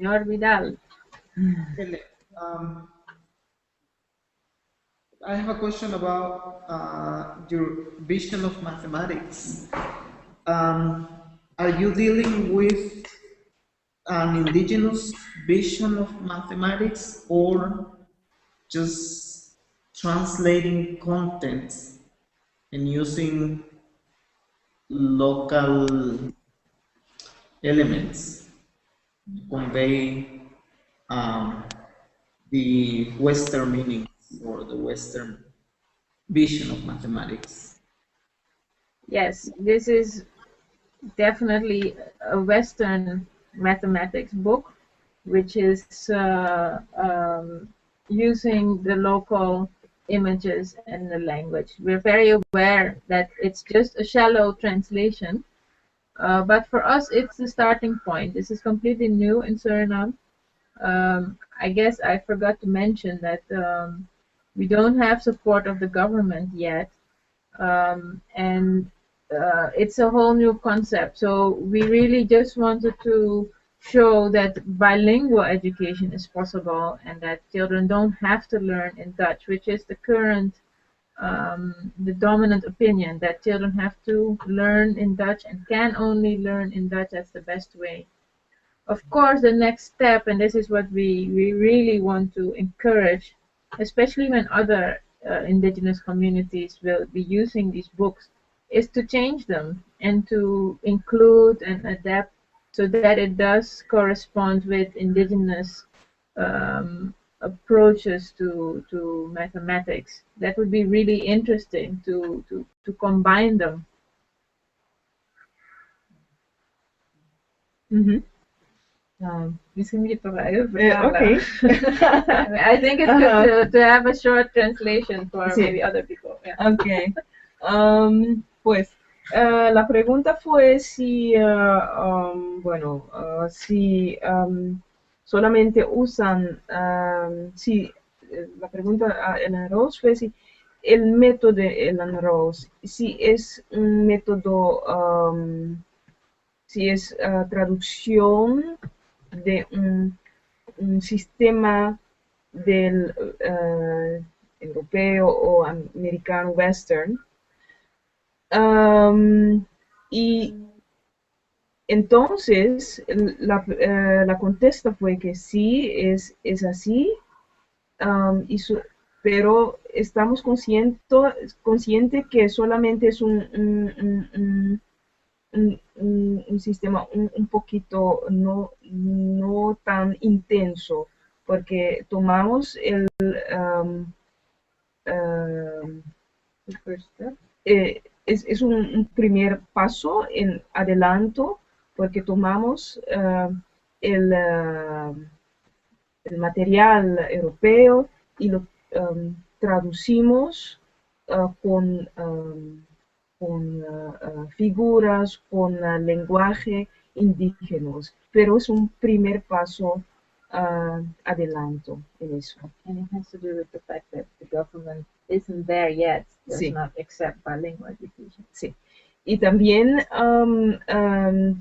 Señor Vidal. I have a question about your vision of mathematics. Are you dealing with an indigenous vision of mathematics or just translating content and using local elements to convey the Western meanings or the Western vision of mathematics? Yes, this is definitely a Western mathematics book, which is using the local images and the language. We're very aware that it's just a shallow translation, but for us it's the starting point. This is completely new in Suriname. I guess I forgot to mention that we don't have support of the government yet, and it's a whole new concept. So we really just wanted to show that bilingual education is possible and that children don't have to learn in Dutch, which is the current, the dominant opinion, that children have to learn in Dutch and can only learn in Dutch. That's the best way. Of course, the next step, and this is what we really want to encourage, especially when other indigenous communities will be using these books, is to change them and to include and adapt so that it does correspond with indigenous approaches to mathematics. That would be really interesting to combine them. Misschien moet je toch even vertalen. Okay. I think it's good to have a short translation for maybe other people. Yeah. Okay. Pues la pregunta fue si, bueno, si solamente usan, si la pregunta en arroz fue si el método en arroz, si es un método, si es traducción de un sistema del europeo o americano western. Y entonces la contesta fue que sí, es así, pero estamos conscientes que solamente es un sistema un poquito no tan intenso, porque tomamos es un primer paso en adelanto, porque tomamos el material europeo y lo traducimos con figuras, con lenguaje indígenas, pero es un primer paso adelanto en eso. And it has to do with the fact that the government isn't there yet, does Sí. not accept bilingual education. Sí. Y también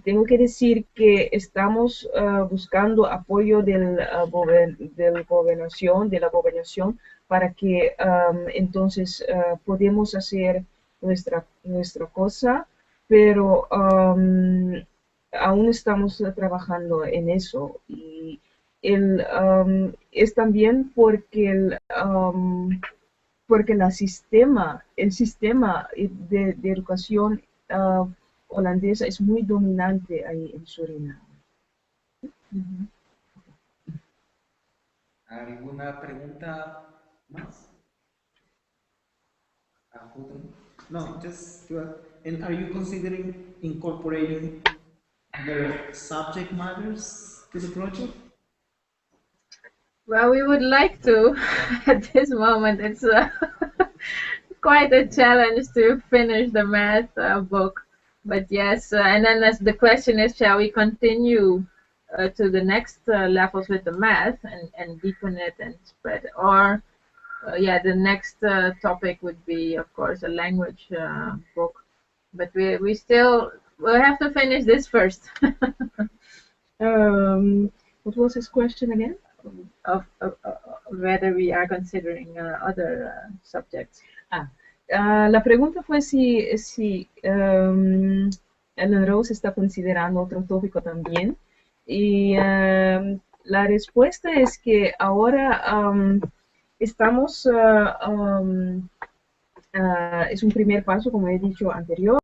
tengo que decir que estamos buscando apoyo de la gobernación para que entonces podamos hacer nuestra cosa, pero aún estamos trabajando en eso. Y es también porque el sistema de educación holandesa es muy dominante ahí en Surinam. ¿Alguna pregunta más? No, just and are you considering incorporating the subject matters to the project? Well, we would like to. At this moment, it's quite a challenge to finish the math book. But yes, and then as the question is, shall we continue to the next levels with the math and deepen it and spread it? Or, yeah, the next topic would be, of course, a language book. But we'll have to finish this first. What was his question again? Of whether we are considering other subjects. La pregunta fue si Ellen Rose está considerando otro tópico también. Y la respuesta es que ahora estamos, es un primer paso, como he dicho anterior,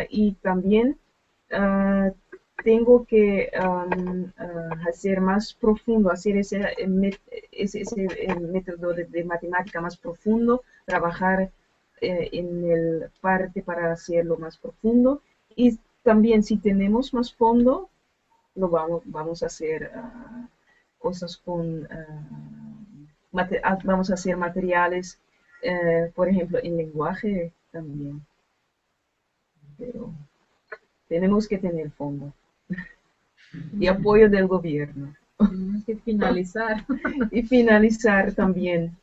y también tengo que hacer más profundo, hacer ese método de matemática más profundo, trabajar en el parte para hacerlo más profundo, y también si tenemos más fondo, vamos a hacer cosas con, vamos a hacer materiales, por ejemplo, en lenguaje también, pero tenemos que tener fondo y apoyo del gobierno. Tenemos que finalizar. Y finalizar también.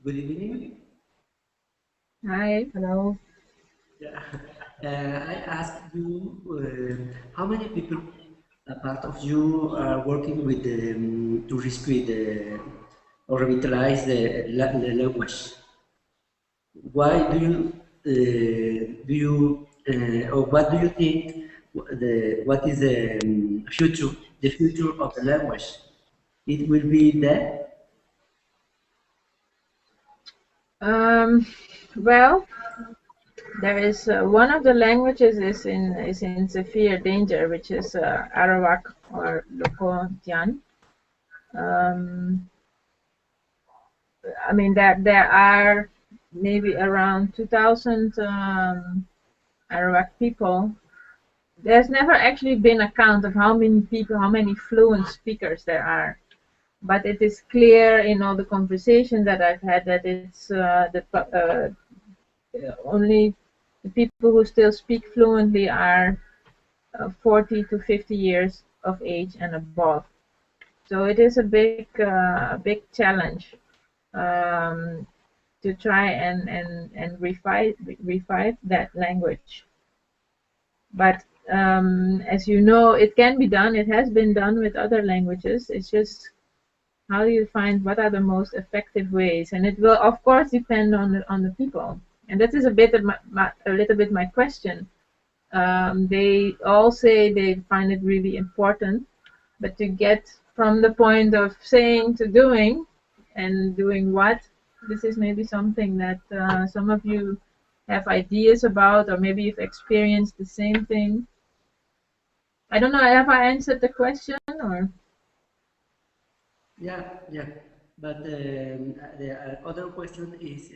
Good evening. Hi. Hello. Yeah. I asked you how many people, a part of you, are working with to rescue or revitalize the language. Why do you or what do you think what is the future of the language? It will be there. Well, there is one of the languages is in severe danger, which is Arawak or Lokotian. I mean there are maybe around 2,000 Arawak people. There's never actually been a count of how many people, how many fluent speakers there are. But it is clear in all the conversations that I've had that it's only the people who still speak fluently are 40 to 50 years of age and above. So it is a big challenge to try and revive that language. But as you know, it can be done. It has been done with other languages. It's just how do you find what are the most effective ways, and it will of course depend on the people. And that is a little bit my question. They all say they find it really important, but to get from the point of saying to doing, and doing what, this is maybe something that some of you have ideas about, or maybe you've experienced the same thing. I don't know, have I answered the question, or? Yeah. But the other question is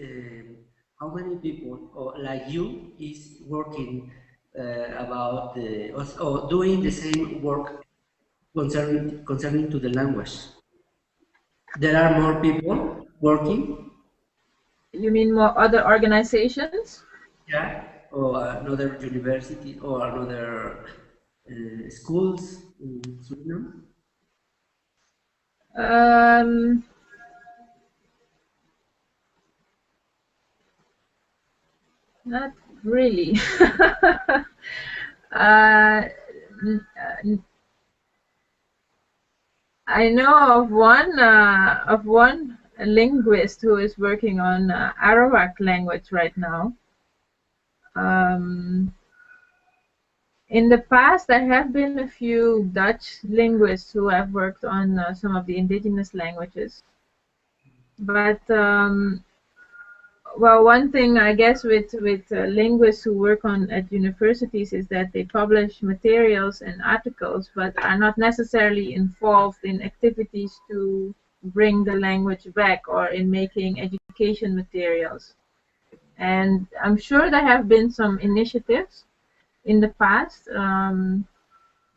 how many people, or like you, is working about or doing the same work concerning to the language? There are more people working. You mean more other organizations? Yeah, or another university or another schools in Suriname? Not really. I know of one linguist who is working on Arawak language right now. In the past, there have been a few Dutch linguists who have worked on some of the indigenous languages. But well, one thing I guess with linguists who work at universities is that they publish materials and articles, but are not necessarily involved in activities to bring the language back or in making education materials. And I'm sure there have been some initiatives in the past,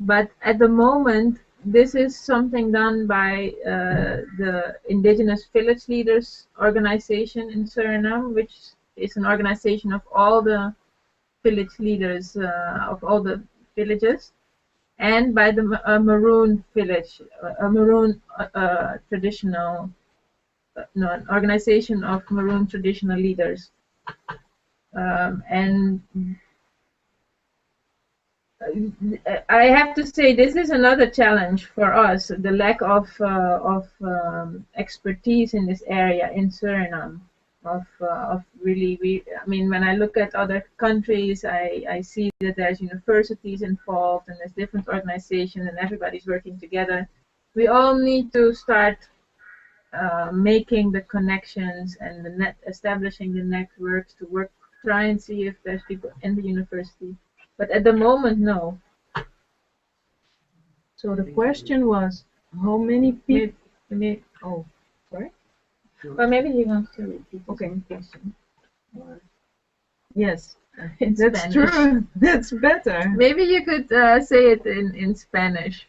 but at the moment this is something done by the Indigenous Village Leaders organization in Suriname, which is an organization of all the village leaders of all the villages. and by the Maroon village, a Maroon traditional, no, an organization of Maroon traditional leaders. And I have to say, this is another challenge for us, the lack of expertise in this area in Suriname. Of really, I mean, when I look at other countries, I see that there's universities involved and there's different organizations and everybody's working together. We all need to start making the connections and establishing the networks to work, try and see if there's people in the university. But at the moment, no. So the question was, how many people? Oh, sorry. Well, maybe you want to repeat the question. Yes, that's true. That's better. Maybe you could say it in Spanish.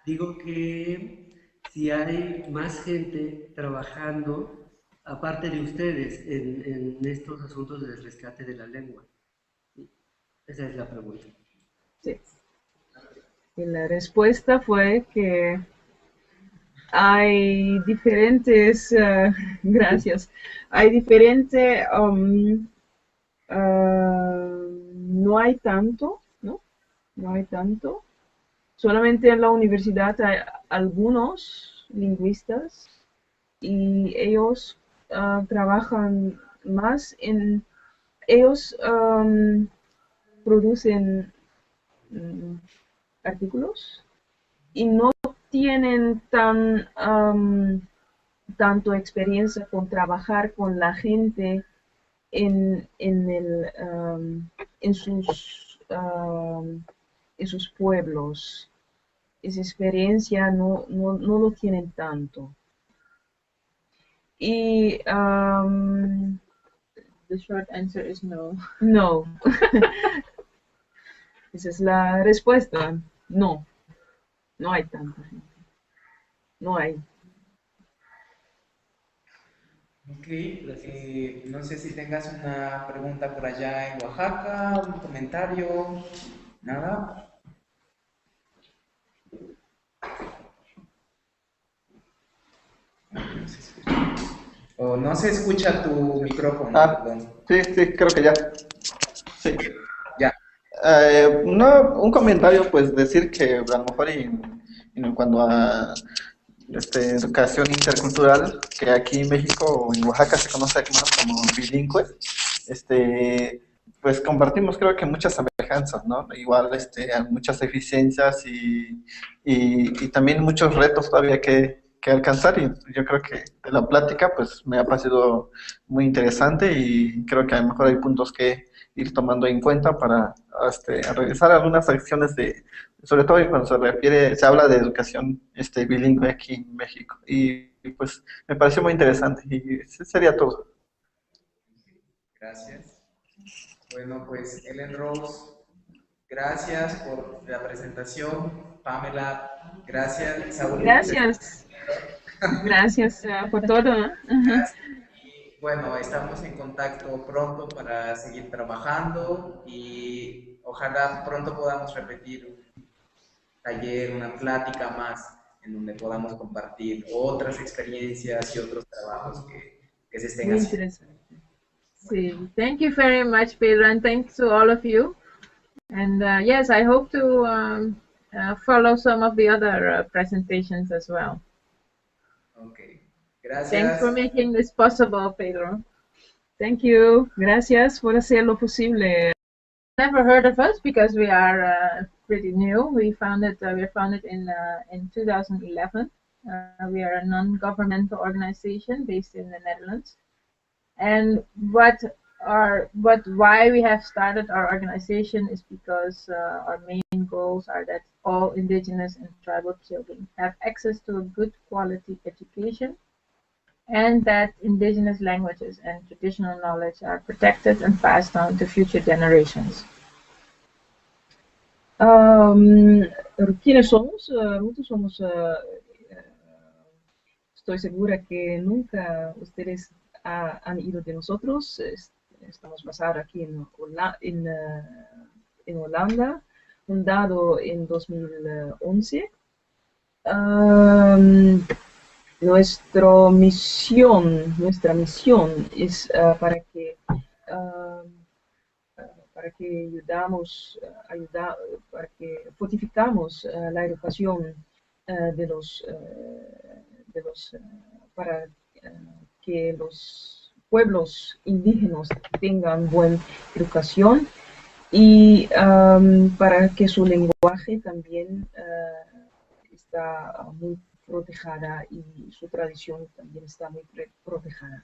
Digo que si hay más gente trabajando, aparte de ustedes, en estos asuntos del rescate de la lengua. Esa es la pregunta. Sí. Y la respuesta fue que hay diferentes, gracias, hay diferente, no hay tanto, ¿no? No hay tanto. Solamente en la universidad hay algunos lingüistas y ellos trabajan más en, ellos producen artículos y no tienen tanto experiencia con trabajar con la gente en sus pueblos. Esa experiencia no lo tienen tanto. Y the short answer is no. No. Esa es la respuesta. No. No hay tanta gente. No hay. Ok, no sé si tengas una pregunta por allá en Oaxaca, un comentario, nada. O no se escucha tu micrófono, perdón. Sí, creo que ya. Sí. Ya. No, un comentario, pues decir que a lo mejor en cuanto a educación intercultural, que aquí en México o en Oaxaca se conoce más como bilingüe, pues compartimos creo que muchas semejanzas, ¿no? Igual hay muchas eficiencias y también muchos retos todavía que alcanzar, y yo creo que de la plática pues me ha parecido muy interesante y creo que a lo mejor hay puntos que ir tomando en cuenta para realizar algunas acciones sobre todo cuando se habla de educación bilingüe aquí en México, y pues me pareció muy interesante y eso sería todo. Gracias. Bueno, pues Ellen Rose, gracias por la presentación. Pamela, gracias. Saúl, gracias. Gracias por todo. Y bueno, estamos en contacto pronto para seguir trabajando y ojalá pronto podamos repetir un taller, una plática más en donde podamos compartir otras experiencias y otros trabajos que se estén haciendo. Interesante. Sí. Thank you very much, Pedro, and thanks to all of you. And yes, I hope to follow some of the other presentations as well. Okay. Gracias. Thanks for making this possible, Pedro. Thank you. Gracias por hacer lo posible. Never heard of us because we are pretty new. We were founded in 2011. We are a non-governmental organization based in the Netherlands. And why we have started our organization is because our main goals are that all indigenous and tribal children have access to a good quality education, and that indigenous languages and traditional knowledge are protected and passed on to future generations. ¿Quiénes somos? Nosotros somos, estoy segura que nunca ustedes han ido de nosotros. Estamos basados aquí en Holanda. fundado en 2011. Nuestra misión es para que para que fortificamos la educación para que los pueblos indígenas tengan buena educación y para que su lenguaje también está muy protegida y su tradición también está muy protegida.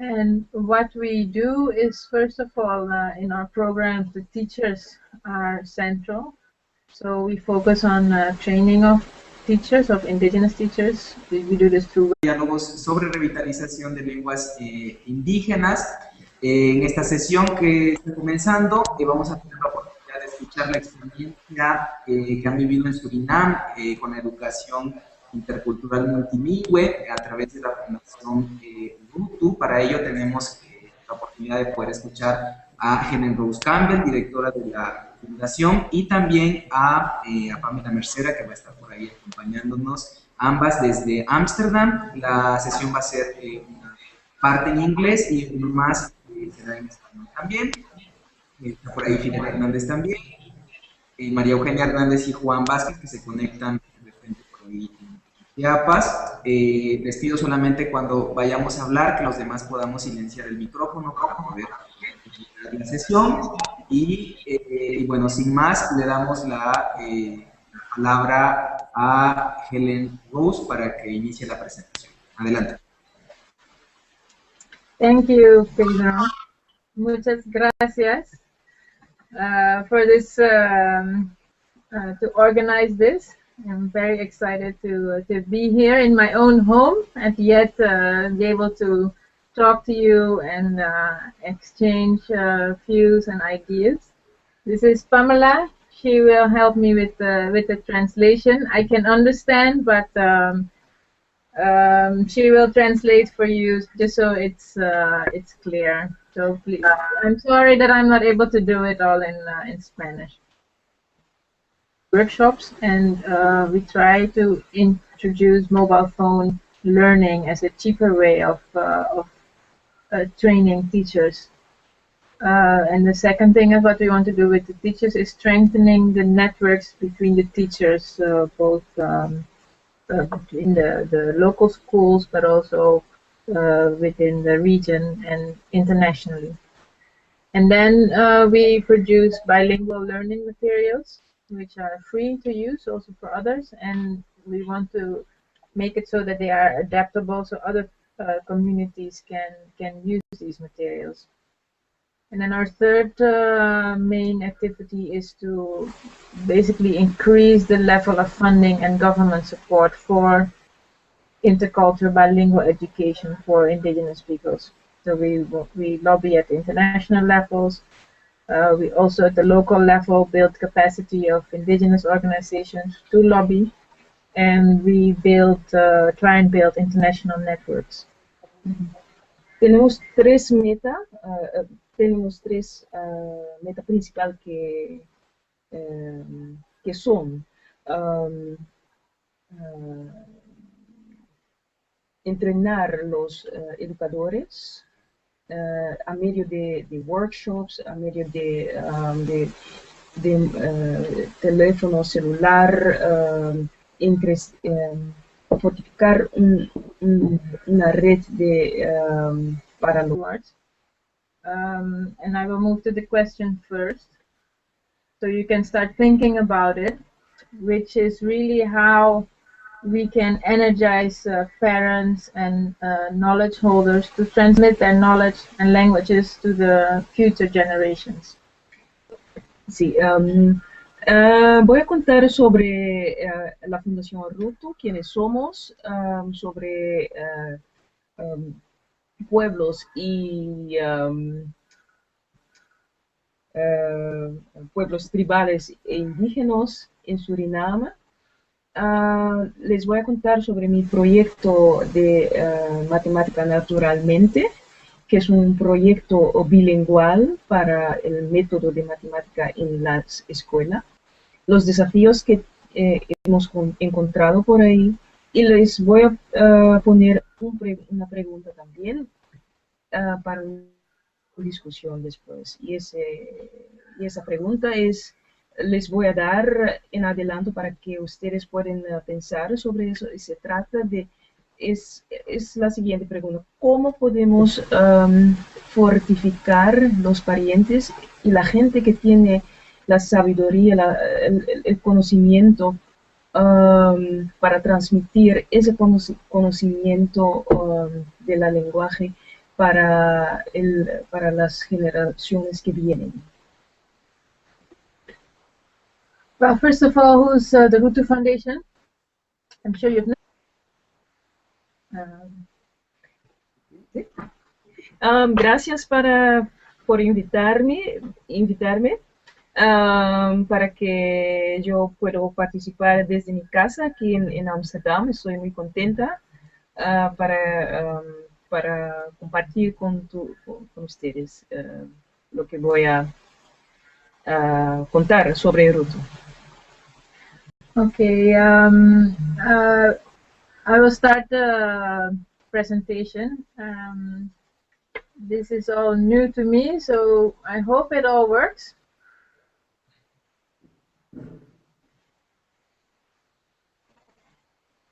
And what we do is, first of all, in our programs, the teachers are central. So we focus on training of teachers, of indigenous teachers. We do this through diálogos sobre revitalización de lenguas indígenas. En esta sesión que está comenzando, vamos a tener la oportunidad de escuchar la experiencia que han vivido en Surinam con la educación intercultural multilingüe a través de la Fundación Para ello tenemos la oportunidad de poder escuchar a Helen Rose Campbell, directora de la Fundación, y también a Pamela Mercera, que va a estar por ahí acompañándonos, ambas desde Ámsterdam. La sesión va a ser una parte en inglés y uno más será en español también. Está por ahí Fidel Hernández también, María Eugenia Hernández y Juan Vázquez, que se conectan de repente por ahí en Chiapas. Les pido solamente cuando vayamos a hablar que los demás podamos silenciar el micrófono para poder escuchar la sesión. Y bueno, sin más, le damos la palabra a Helen Rose para que inicie la presentación. Adelante. Thank you, Pedro. Muchas gracias for this, to organize this. I'm very excited to be here in my own home and yet be able to talk to you and exchange views and ideas. This is Pamela. She will help me with the translation. I can understand, but she will translate for you just so it's clear. So please, I'm sorry that I'm not able to do it all in Spanish. Workshops, and we try to introduce mobile phone learning as a cheaper way of training teachers. And the second thing is what we want to do with the teachers is strengthening the networks between the teachers, both in the local schools, but also within the region and internationally. And then we produce bilingual learning materials, which are free to use also for others, and we want to make it so that they are adaptable so other communities can use these materials. And then our third main activity is to basically increase the level of funding and government support for intercultural bilingual education for indigenous peoples. So we lobby at the international levels. We also at the local level build capacity of indigenous organizations to lobby, and we try and build international networks. Tenemos tres metas principales que son entrenar los educadores a medio de workshops, a medio de teléfono celular, fortificar una red para los. And I will move to the question first, so you can start thinking about it, which is really how we can energize parents and knowledge holders to transmit their knowledge and languages to the future generations. Sí, voy a contar sobre la Fundación Rutu, quiénes somos, sobre pueblos y pueblos tribales e indígenas en Surinam. Les voy a contar sobre mi proyecto de matemática naturalmente, que es un proyecto bilingüal para el método de matemática en las escuelas, los desafíos que hemos encontrado por ahí, y les voy a poner una pregunta también para una discusión después. Y esa pregunta les voy a dar en adelanto para que ustedes puedan pensar sobre eso. Y se trata de, es la siguiente pregunta: ¿cómo podemos fortificar los parientes y la gente que tiene la sabiduría, el conocimiento para transmitir ese conocimiento del lenguaje para las generaciones que vienen? Well, first of all, who's the Rutu Foundation? I'm sure you've gracias por invitarme para que yo pueda participar desde mi casa aquí en Amsterdam. Estoy muy contenta para compartir con ustedes lo que voy a contar sobre Rutu. Okay, I will start the presentation. This is all new to me, so I hope it all works.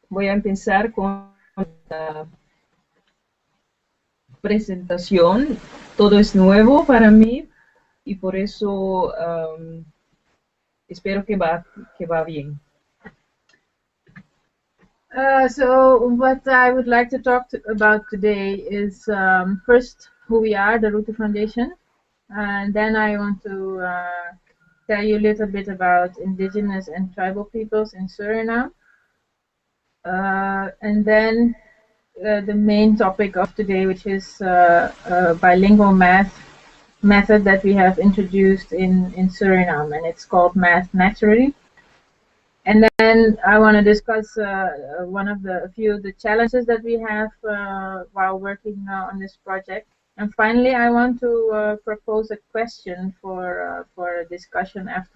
Voy a empezar con la presentación. Todo es nuevo para mí y por eso espero que va bien. So what I would like to talk about today is first who we are, the Rutu Foundation, and then I want to tell you a little bit about indigenous and tribal peoples in Suriname, and then the main topic of today, which is bilingual math method that we have introduced in Suriname, and it's called Math Naturally. And then I want to discuss a few of the challenges that we have while working on this project. And finally, I want to propose a question for a discussion after.